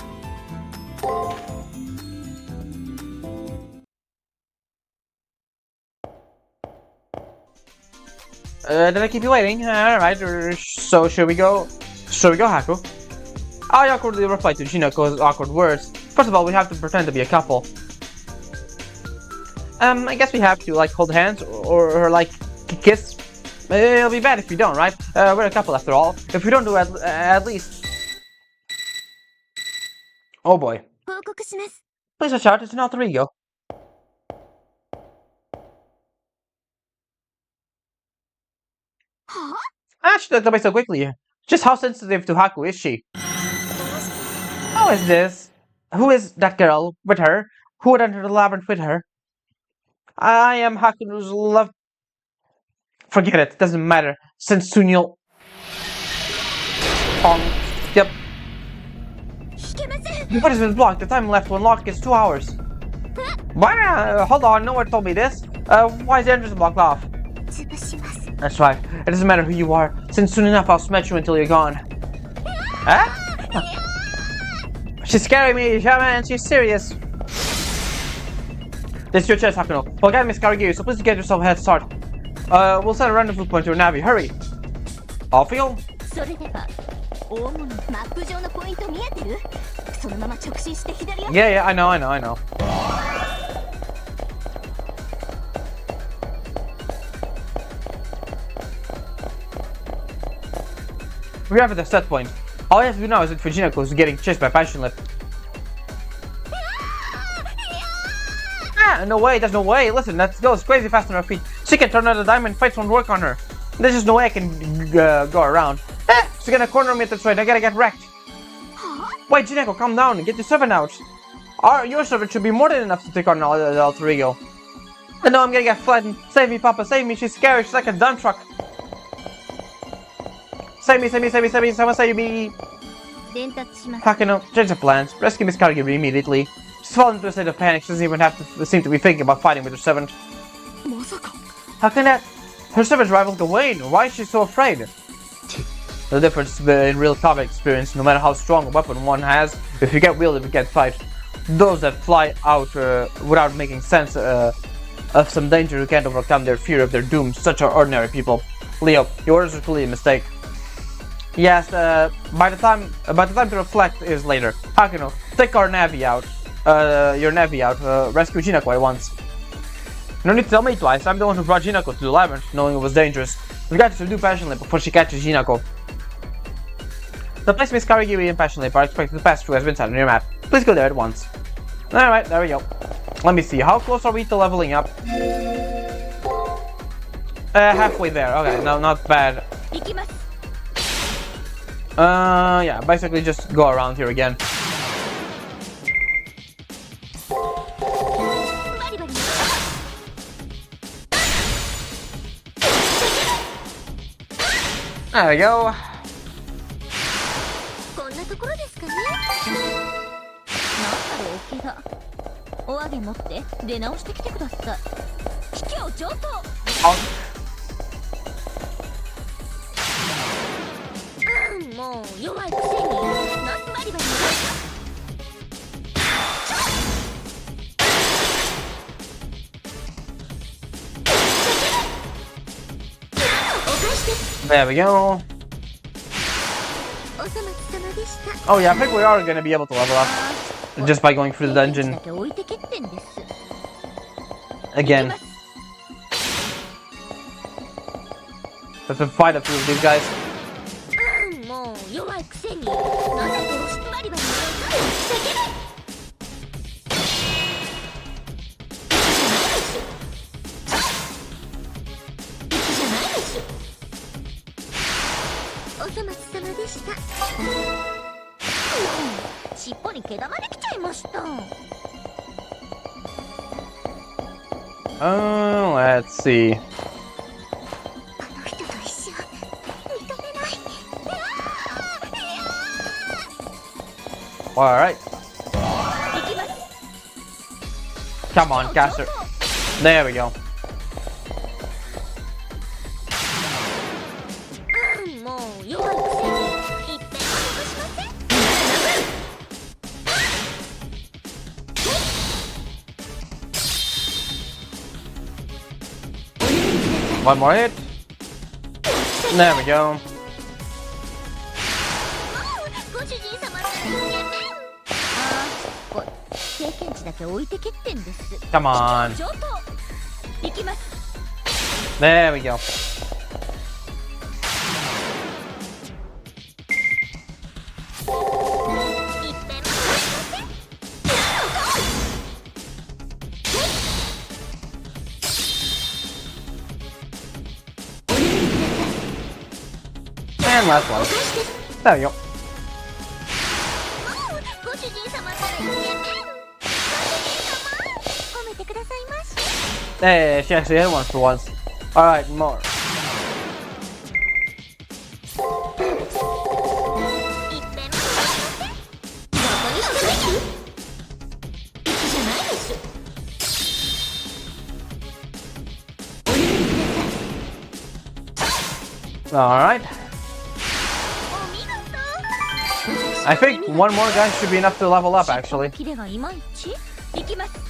Did I keep you waiting? Alright, so should we go? Should we go, Haku? I awkwardly replied to Jinako's awkward words. First of all, we have to pretend to be a couple. I guess we have to, like, hold hands or like, kiss. It'll be bad if we don't, right? We're a couple after all. If we don't do it, at least... Oh boy. Please watch out, it's an alter ego. She looked away so quickly. Just how sensitive to Haku is she? How is this? Who is that girl with her? Who would enter the labyrinth with her? I am Haku's love... Forget it. Doesn't matter. Since soon you'll... Yep. 引けません。 The button has been blocked. The time left to unlock is 2 hours. Why? Hold on. No one told me this. Why is the entrance blocked off? 潰します。 That's right. It doesn't matter who you are. Since soon enough, I'll smash you until you're gone. Huh? She's scaring me, man. She's serious. This is your chance, Hakuno. Well, got Miss Karagiri, so please get yourself a head start. We'll send a rendezvous point to your Navi. Hurry. Off you go. それでは大物マップ上のポイント見えてる？そのまま直進して左へ。 Yeah, I know. We have at the set point. All you have to do now is wait for Jinako who's getting chased by Passion Lip. Ah, no way, there's no way. Listen, that girl is crazy fast on her feet. She can turn out a diamond, fights won't work on her. There's just no way I can go around. She's gonna corner me at this rate, I gotta get wrecked. Wait, Jinako, calm down and get your servant out. Your servant should be more than enough to take on the alter ego. I know I'm gonna get flattened. Save me, Papa, save me. She's scary, she's like a dump truck. Save me, someone save me. 伝達します。 Hakuno, change of plans. Rescue Miss Karagiri immediately. She's fallen into a state of panic. She doesn't even have to seem to be thinking about fighting with her servant. まさか How can that? Her servant's rival Gawain. Why is she so afraid? The difference in real combat experience, no matter how strong a weapon one has, if you get wielded, you can't fight. Those that fly out without making sense of some danger who can't overcome their fear of their doom, such are ordinary people. Leo, your orders are clearly a mistake. Yes, by the time to reflect is later. Hakuno, take our Navi out. Your Navi out. Rescue Jinako at once. No need to tell me twice. I'm the one who brought Jinako to the labyrinth, knowing it was dangerous. We got to subdue Passion Lip before she catches Jinako. The place Miss Karagiri and Passion Lip are expected to pass through has been set on your map. Please go there at once. Alright, there we go. Let me see. How close are we to leveling up? Halfway there. Okay, no, not bad. 行きます。 Yeah, basically just go around here again. バリバリ。 There we go. こんなところですかね。なんだろう、お怪我。お揚げ持って出直してきてください。卑怯上等。 もう弱いくせにナスバリバリ。 There we go. Oh yeah, I think we are gonna be able to level up just by going through the dungeon again. Let's fight a few of these guys. Let's see. Alright. Come on, caster. There we go. One more hit. There we go. Come on. There we go. And last one. There we go. Hey, she actually hit one for once. Alright, more. Alright. I think one more guy should be enough to level up, actually. キレがいまいちいきます。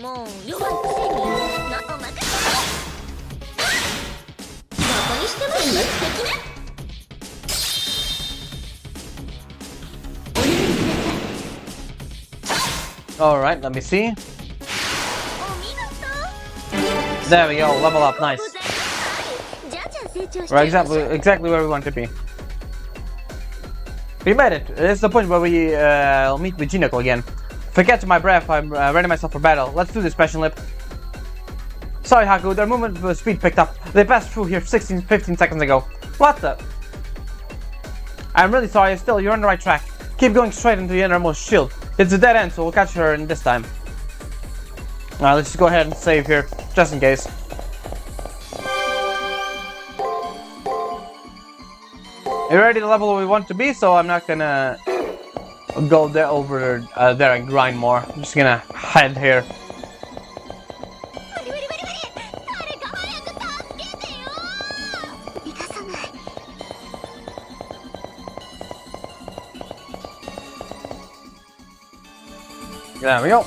もう弱いくせになお任せ。バカにしても素敵ね。Alright, let me see. There we go, level up, nice. We're exactly where we want to be. We made it. This is the point where we meet with Jinako again. Forget my breath, I'm ready myself for battle. Let's do this, Passion Lip. Sorry, Haku, their movement speed picked up. They passed through here 15 seconds ago. What the? I'm really sorry, still, you're on the right track. Keep going straight into the innermost shield. It's a dead end, so we'll catch her in this time. Alright, let's just go ahead and save here, just in case. We're ready to level where we want to be, so I'm not gonna go there over there and grind more. I'm just gonna head here. There we go.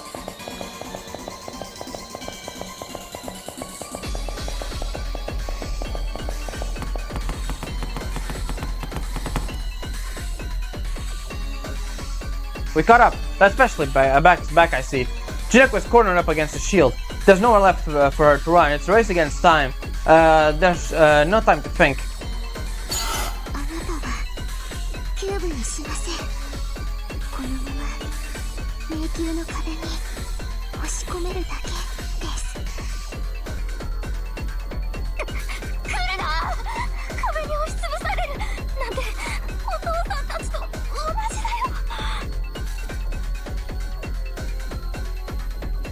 We caught up. That's especially back I see. Jinako is cornered up against the shield. There's nowhere left for her to run. It's a race against time. There's no time to think.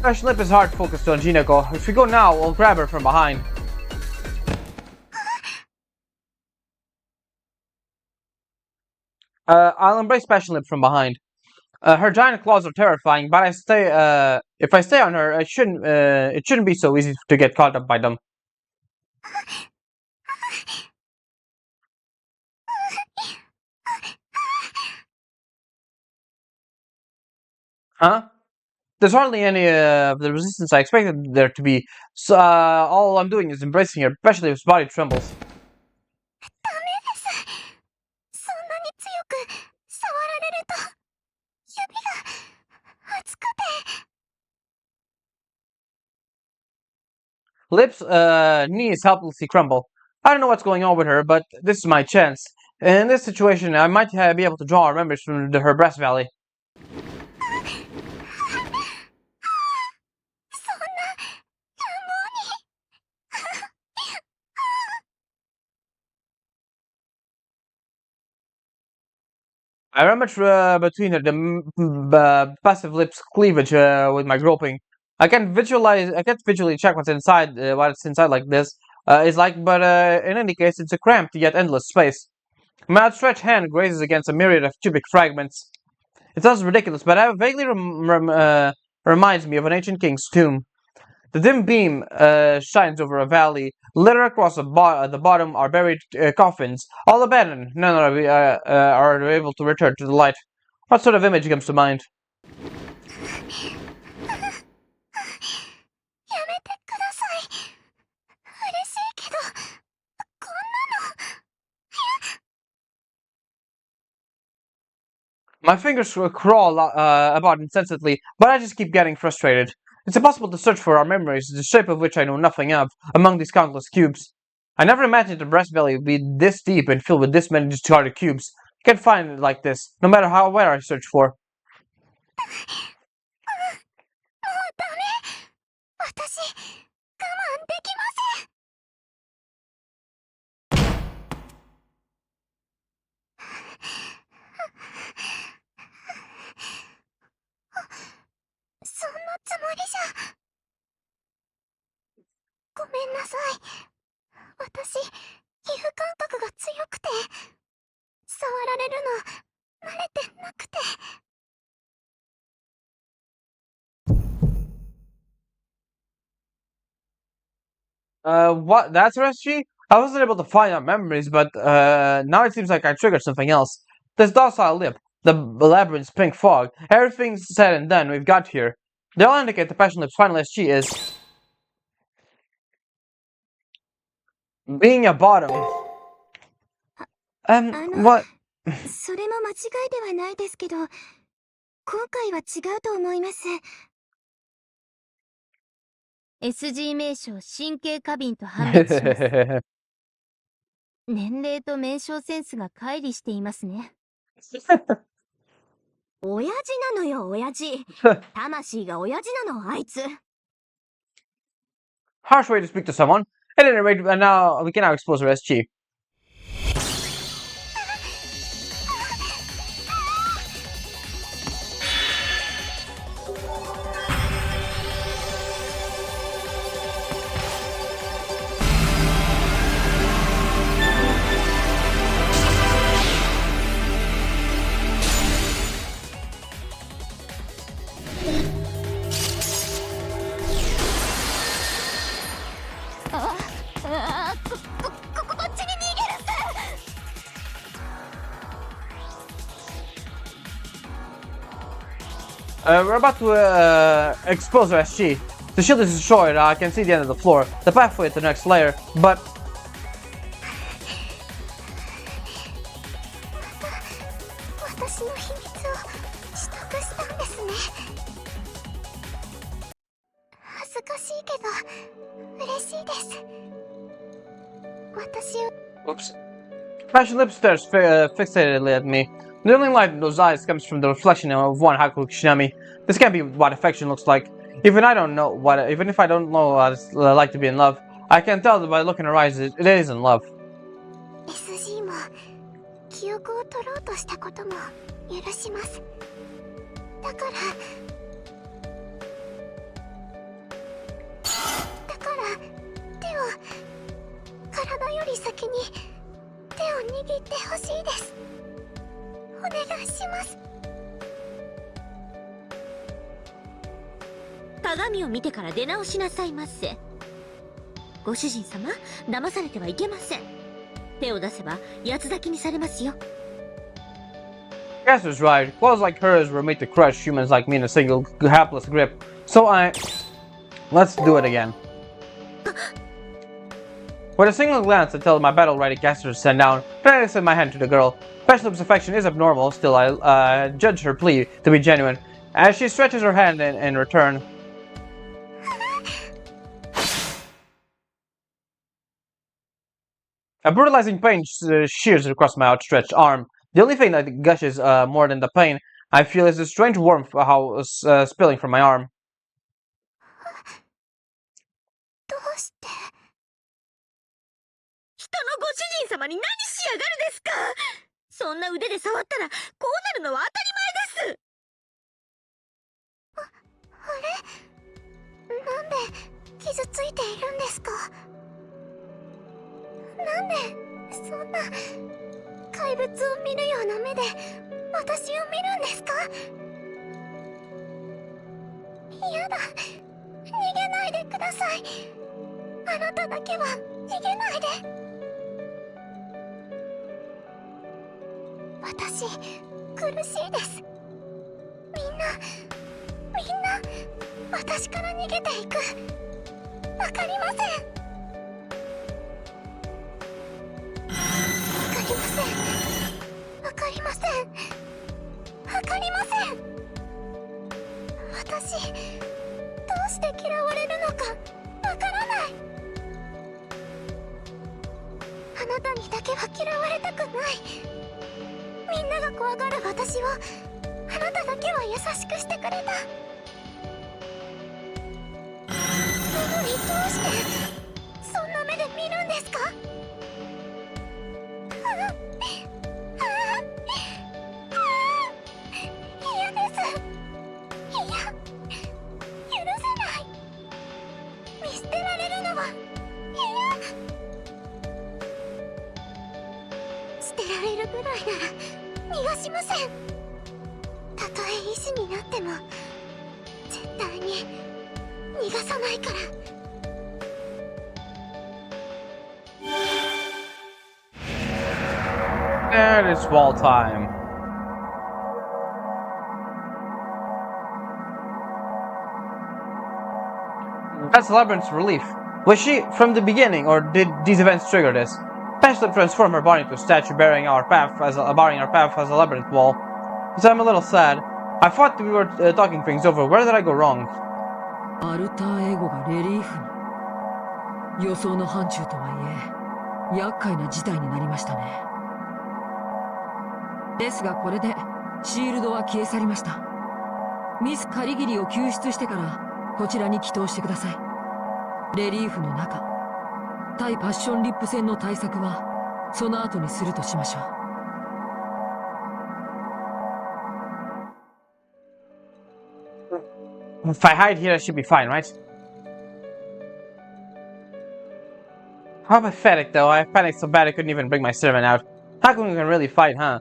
Passion Lip is hard focused on Jinako. If we go now, we'll grab her from behind. I'll embrace Passion Lip from behind. Her giant claws are terrifying, but if I stay on her, it shouldn't be so easy to get caught up by them. Huh? There's hardly any of the resistance I expected there to be, so all I'm doing is embracing her, especially if his body trembles. Lip's knees helplessly crumble. I don't know what's going on with her, but this is my chance. In this situation, I might be able to draw her memories from her breast valley. I rummage between the passive lips cleavage with my groping. I can't visually check what's inside, what it's inside like this is like, but in any case, it's a cramped yet endless space. My outstretched hand grazes against a myriad of cubic fragments. It sounds ridiculous, but it vaguely reminds me of an ancient king's tomb. The dim beam shines over a valley. Littered across the bottom are buried coffins, all abandoned. None are able to return to the light. What sort of image comes to mind? My fingers crawl about incessantly, but I just keep getting frustrated. It's impossible to search for our memories, the shape of which I know nothing of, among these countless cubes. I never imagined the breast valley would be this deep and filled with this many discarded cubes. I can't find it like this, no matter where I search for. What? That's her SG? I wasn't able to find out memories, but now it seems like I triggered something else. This docile lip, the labyrinth's pink fog, everything's said and done we've got here. They all indicate the Passion Lip's final SG is being a bottom. そ What? れも間違いではないですけど、今回は違うと思います。SG 名称神経過敏と判別します。年齢と名称センスが乖離していますね。親父なのよ、親父。魂が親父なの、あいつ。Harsh way to speak to someone. At any rate, now we can now expose her SG. We're about to expose her SG. The shield is destroyed, I can see the end of the floor, the pathway to the next layer, but... 私の秘密を取得したんですね。恥ずかしいけど嬉しいです。私を Oops. Passion Lip stares fixatedly at me. The only light in those eyes comes from the reflection of one Haku Shinami. This can't be what affection looks like. Even if I don't know what it's like to be in love, I can tell that by looking in her eyes, it isn't love. SG も記憶を取ろうとしたことも許します。だから手を体より先に手を握ってほしいです。お願いします。鏡を見てから出直しなさいませ。ご主人様、騙されてはいけません。手を出せば八つ裂きにされますよ。Gasser's right. Claws like hers were made to crush humans like me in a single hapless grip. So let's do it again. With a single glance until my battle-ready Gasser is sent down, then I send my hand to the girl. Passionlip's affection is abnormal, still I judge her plea to be genuine. As she stretches her hand in return, a brutalizing pain shears across my outstretched arm. The only thing that gushes more than the pain I feel is the strange warmth spilling from my arm. どうして？人のご主人様に何しやがるですか。そんな腕で触ったらこうなるのは当たり前です。あれ？なんで傷ついているんですか？なんでそんな怪物を見るような目で私を見るんですか？やだ、逃げないでください。あなただけは逃げないで。私苦しいです。みんな私から逃げていく。わかりません。わかりません。私どうして嫌われるのかわからない。あなたにだけは嫌われたくない。みんなが怖がる私をあなただけは優しくしてくれた。なのにどうしてそんな目で見るんですか？嫌です。許せない。見捨てられるのは嫌。捨てられるぐらいなら逃がしません。たとえ医師になっても絶対に逃がさないから。And it's wall time. That's Labyrinth's relief. Was she from the beginning, or did these events trigger this? Pashlip transformed her body into a statue barring our path as a labyrinth wall. So I'm a little sad. I thought we were talking things over. Where did I go wrong? アルターエゴがレリーフに。予想の範疇とはいえ、厄介な事態になりましたね。ですがこれでシールドは消え去りました。ミスカリギリを救出してからこちらに帰投してください。レリーフの中、対パッションリップ戦の対策はその後にするとしましょう。If I hide here, I should be fine, right? How pathetic, though. I panicked so bad I couldn't even bring my servant out. Hakun can really fight, huh?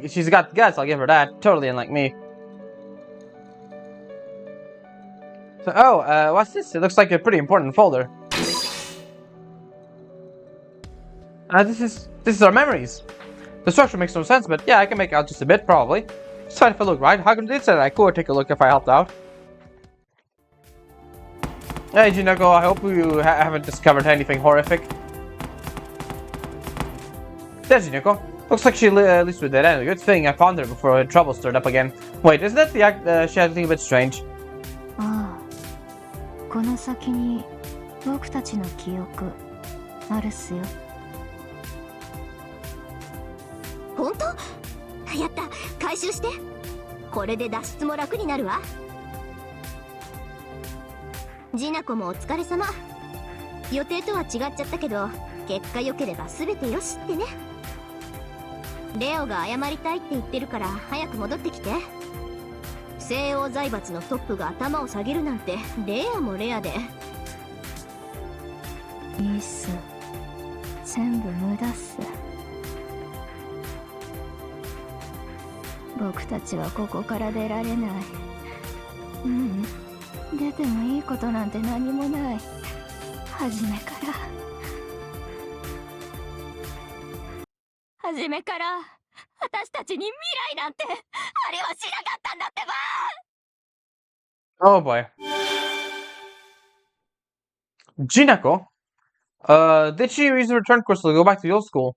She's got guts, I'll give her that. Totally unlike me. So, what's this? It looks like a pretty important folder. This is our memories. The structure makes no sense, but yeah, I can make out just a bit, probably. It's fine if I look right. Hakun did say that I could take a look if I helped out. Hey, Jinako, I hope you haven't discovered anything horrific. There's Jinako. Looks like she at least with that end. Good thing I found her before her trouble stirred up again. Wait, isn't that the act she acting a bit strange? ああ、この先に僕たちの記憶あるっすよ。本当？やった、回収して。これで脱出も楽になるわ。ジナコもお疲れ様。予定とは違っちゃったけど、結果良ければ全てよしってね。レオが謝りたいって言ってるから早く戻ってきて。西欧財閥のトップが頭を下げるなんてレアもレアで。いいっす。全部無駄っす。僕たちはここから出られない。うん、出てもいいことなんて何もない。初めから私たちに未来なんてありはしなかったんだってば。 Oh boy. Jinako? Did she use the return course to go back to the old school?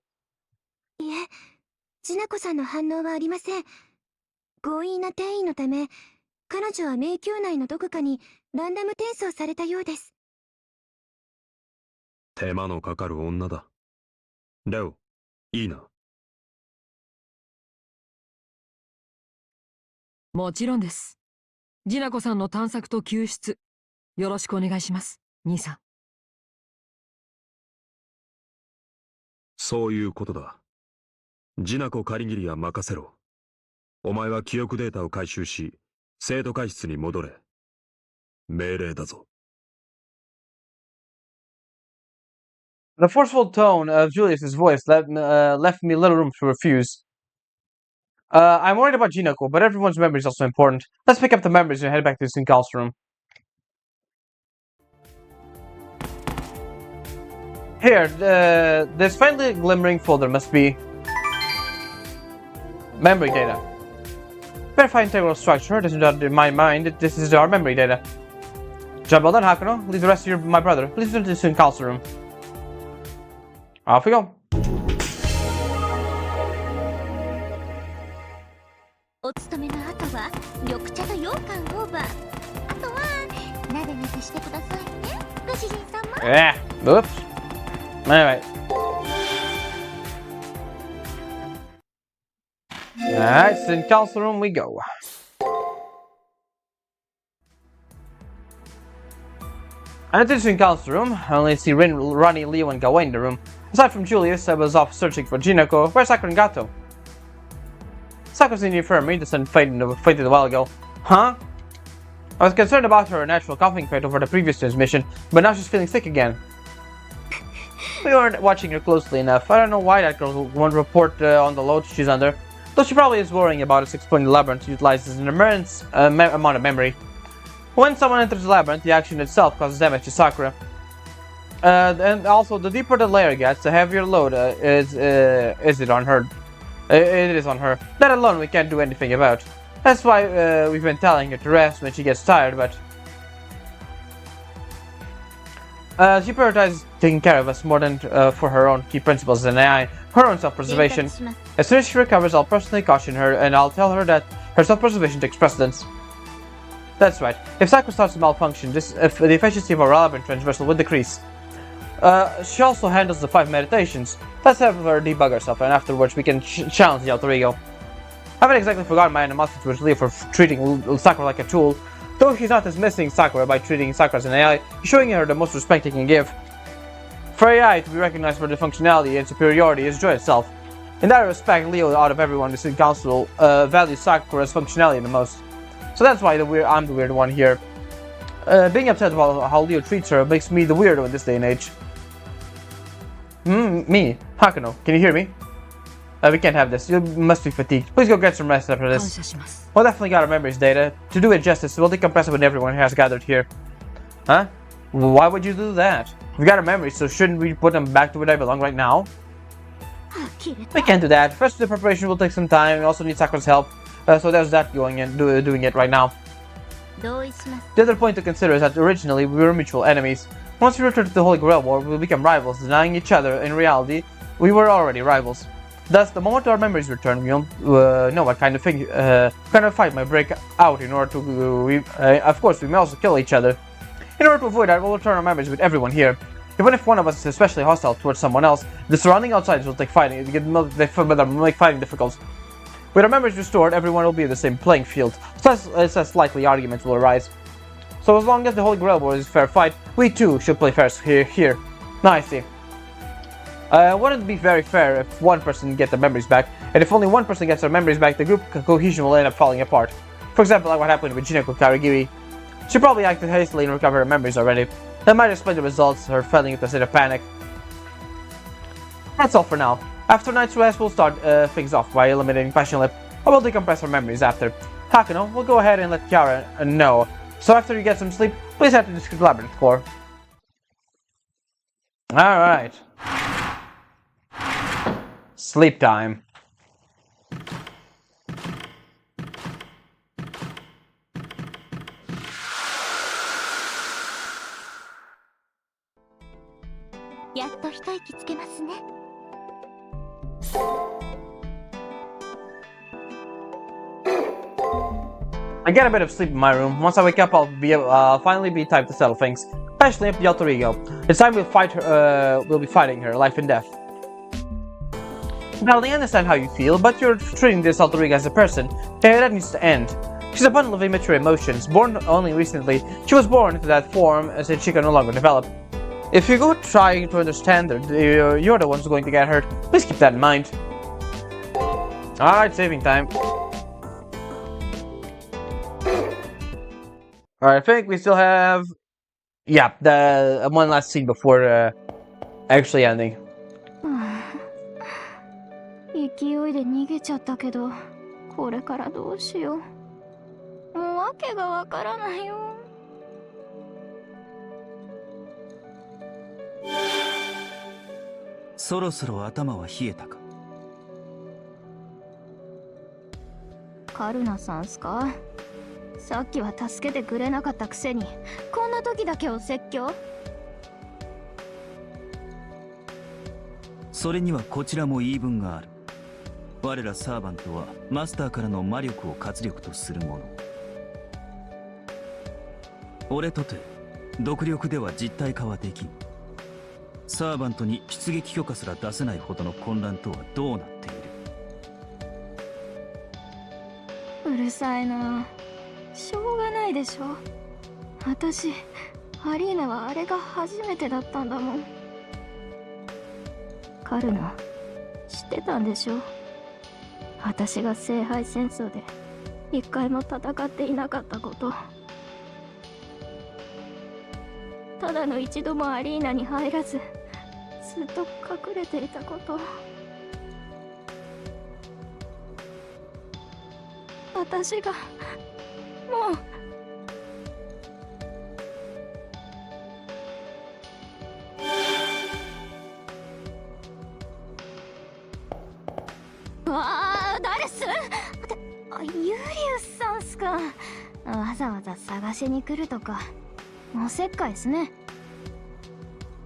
いえ、ジナコさんの反応はありません。強引な転移のため、彼女は迷宮内のどこかにランダム転送されたようです。手間のかかる女だ。レオ、いいな。もちろんです。ジナコさんの探索と救出、よろしくお願いします、兄さん。そういうことだ。ジナコカリギリは任せろ。お前は記憶データを回収し、生徒会室に戻れ。命令だぞ。The forceful tone of Julius's voice left me little room to refuse. I'm worried about Jinako, but everyone's memory is also important. Let's pick up the memories and head back to the Sinkal's room. Here, this faintly glimmering folder must be memory data. Verify integral structure. This is not in my mind. This is our memory data. Job well done, Hakuno. Leave the rest to my brother. Please enter the Sinkal's room. Off we go. お勤めの後は緑茶と羊羹オーバー。あとはなでなでしてくださいね、ご主人様。Yeah. Oops. Anyway. Alright, Sinkal's room we go. I entered Sinkal's room. I only see Ronnie, Leo, and Gawain in the room. Aside from Julius, I was off searching for Jinako. Where's Sakura and Gato? Sakura's in the infirmary. The sun faded a while ago. Huh? I was concerned about her natural coughing fit over the previous transmission, but now she's feeling sick again. We weren't watching her closely enough. I don't know why that girl won't report on the load she's under, though she probably is worrying about us exploring the labyrinth utilizes an immense amount of memory. When someone enters the labyrinth, the action itself causes damage to Sakura. And also, the deeper the layer gets, the heavier load is it on her. It is on her. That alone we can't do anything about. That's why we've been telling her to rest when she gets tired, but... she prioritizes taking care of us more than for her own key principles as an AI, her own self-preservation. As soon as she recovers, I'll personally caution her, and I'll tell her that her self-preservation takes precedence. That's right. If Sakura starts to malfunction, if the efficiency of our relevant transversal will decrease. She also handles the 5 meditations. Let's have her debug herself, and afterwards we can challenge the alter ego. I haven't exactly forgotten my animosity towards Leo for treating Sakura like a tool, though he's not dismissing Sakura by treating Sakura as an AI, he's showing her the most respect he can give. For AI to be recognized for the functionality and superiority is joy itself. In that respect, Leo, out of everyone in the Student Council, values Sakura's functionality the most. So that's why I'm the weird one here. Being upset about how Leo treats her makes me the weirdo in this day and age. Me, Hakuno, can you hear me? We can't have this. You must be fatigued. Please go get some rest after this. We'll definitely got our memories data. To do it justice, we'll decompress it with everyone who has gathered here. Huh? Why would you do that? We got our memories, so shouldn't we put them back to where they belong right now? We can't do that. First, the preparation will take some time. We also need Sakura's help. So there's that going and doing it right now. The other point to consider is that originally we were mutual enemies. Once we return to the Holy Grail War, we will become rivals, denying each other. In reality, we were already rivals. Thus, the moment our memories return, we'll know what kind of fight might break out in order to... of course, we may also kill each other. In order to avoid that, we'll return our memories with everyone here. Even if one of us is especially hostile towards someone else, the surrounding outsiders will make fighting difficult. With our memories restored, everyone will be in the same playing field, thus likely arguments will arise. So as long as the Holy Grail War is a fair fight, we too should play fair here. Now I see. Wouldn't it be very fair if one person gets their memories back, and if only one person gets their memories back, the group cohesion will end up falling apart. For example, like what happened with Jinako Karigiri. She probably acted hastily and recovered her memories already. That might explain the results, her falling into a state of panic. That's all for now. After night's rest, we'll start things off by eliminating Passion Lip, or we'll decompress her memories after. Hakuno, we'll go ahead and let Kiara know. So after you get some sleep, please head to the Secret Labyrinth Core. Alright. Sleep time. I get a bit of sleep in my room. Once I wake up, I'll finally be time to settle things, especially up the alter ego. It's time we'll be fighting her, life and death. Now, I understand how you feel, but you're treating this alter ego as a person, and that needs to end. She's a bundle of immature emotions, born only recently. She was born into that form, since she can no longer develop. If you go trying to understand her, you're the ones going to get hurt. Please keep that in mind. Alright, saving time. Alright, I think we still have... Yeah, the one last scene before actually ending. 勢いで逃げちゃったけど、これからどうしよう。もう訳がわからないよ。そろそろ頭は冷えたか。カルナさんすか？さっきは助けてくれなかったくせに、こんな時だけお説教？それにはこちらも言い分がある。我らサーバントはマスターからの魔力を活力とするもの。俺とて独力では実体化はできん。サーバントに出撃許可すら出せないほどの混乱とはどうなっている。うるさいな。しょうがないでしょ。私、アリーナはあれが初めてだったんだもん。カルナ、知ってたんでしょ。私が聖杯戦争で一回も戦っていなかったこと。ただの一度もアリーナに入らず、ずっと隠れていたこと。私がもうわあスユリウスさんっすか。わざわざ探しに来るとかおせっかいっすね。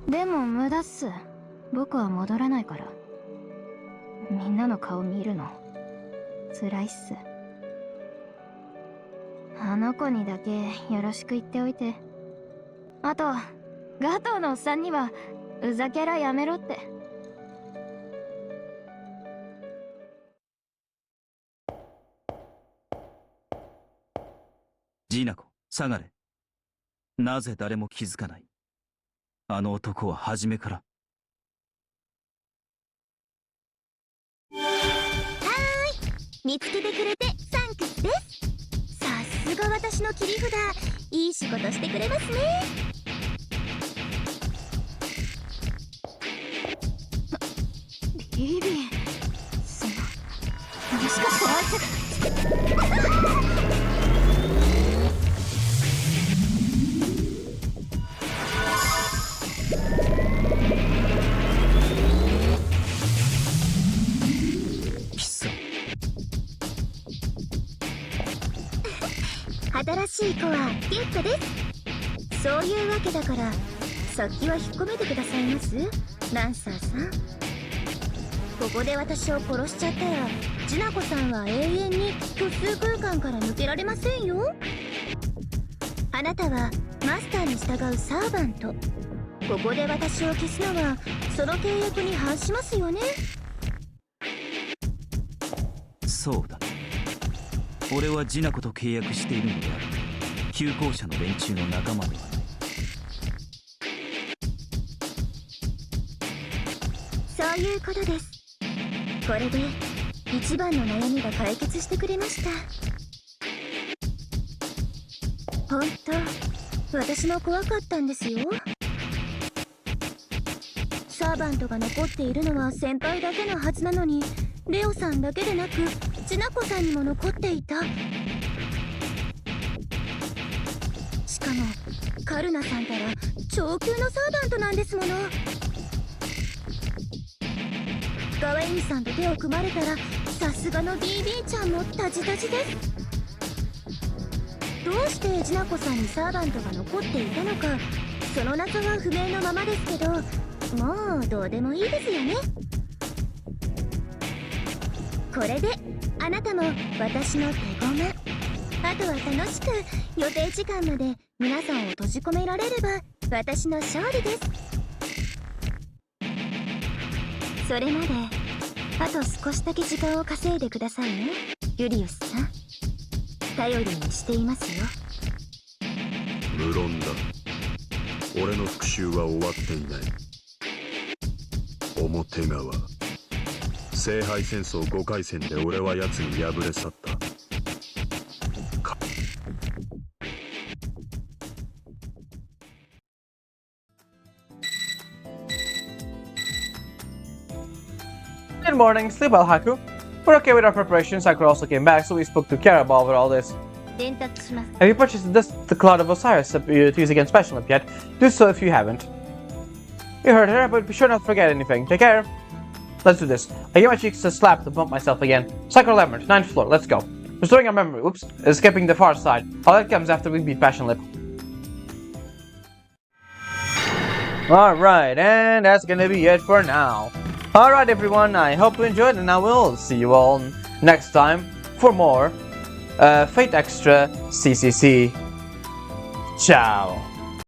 でも無駄っす。僕は戻らないから。みんなの顔見るの辛いっす。あの子にだけよろしく言っておいて。あとガトーのおっさんにはうざキャラやめろって。ジナコ、下がれ。なぜ誰も気づかない？あの男は初めから。見つけてくれてサンクスです。さすが私の切り札、いい仕事してくれますね。ビビもしかして新しい子はゲットです。そういうわけだから先は引っ込めてくださいます、ランサーさん。ここで私を殺しちゃったらジナコさんは永遠に虚数空間から抜けられませんよ。あなたはマスターに従うサーバント。ここで私を消すのはその契約に反しますよね。そうだ。俺はジナコと契約しているのである。旧校舎の連中の仲間ではない。そういうことです。これで一番の悩みが解決してくれました。本当私も怖かったんですよ。サーバントが残っているのは先輩だけのはずなのに、レオさんだけでなくジナコさんにも残っていた。しかもカルナさんたら超級のサーバントなんですもの。ガワインさんと手を組まれたらさすがの BB ちゃんもタジタジです。どうしてジナコさんにサーバントが残っていたのか、その謎は不明のままですけど、もうどうでもいいですよね。これであなたも私の手駒。あとは楽しく予定時間まで皆さんを閉じ込められれば私の勝利です。それまであと少しだけ時間を稼いでくださいね、ユリウスさん。頼りにしていますよ。無論だ。俺の復讐は終わっていない。表側、聖杯戦争5回戦で俺は奴に敗れ去った。Good morning, sleep well, Haku. We're okay with our preparations. Haku also came back, so we spoke to Kara about all this. 伝達します。 Have you purchased the Cloud of Osiris to use against Special Imp yet? Do so if you haven't. You heard her, but be sure not to forget anything. Take care. Let's do this. I get my cheeks a slap to bump myself again. Psycho Labyrinth, 9th floor, let's go. Restoring our memory, oops, escaping the far side. All that comes after we beat Passion Lip. Alright, and that's gonna be it for now. Alright everyone, I hope you enjoyed, and I will see you all next time for more Fate Extra CCC. Ciao.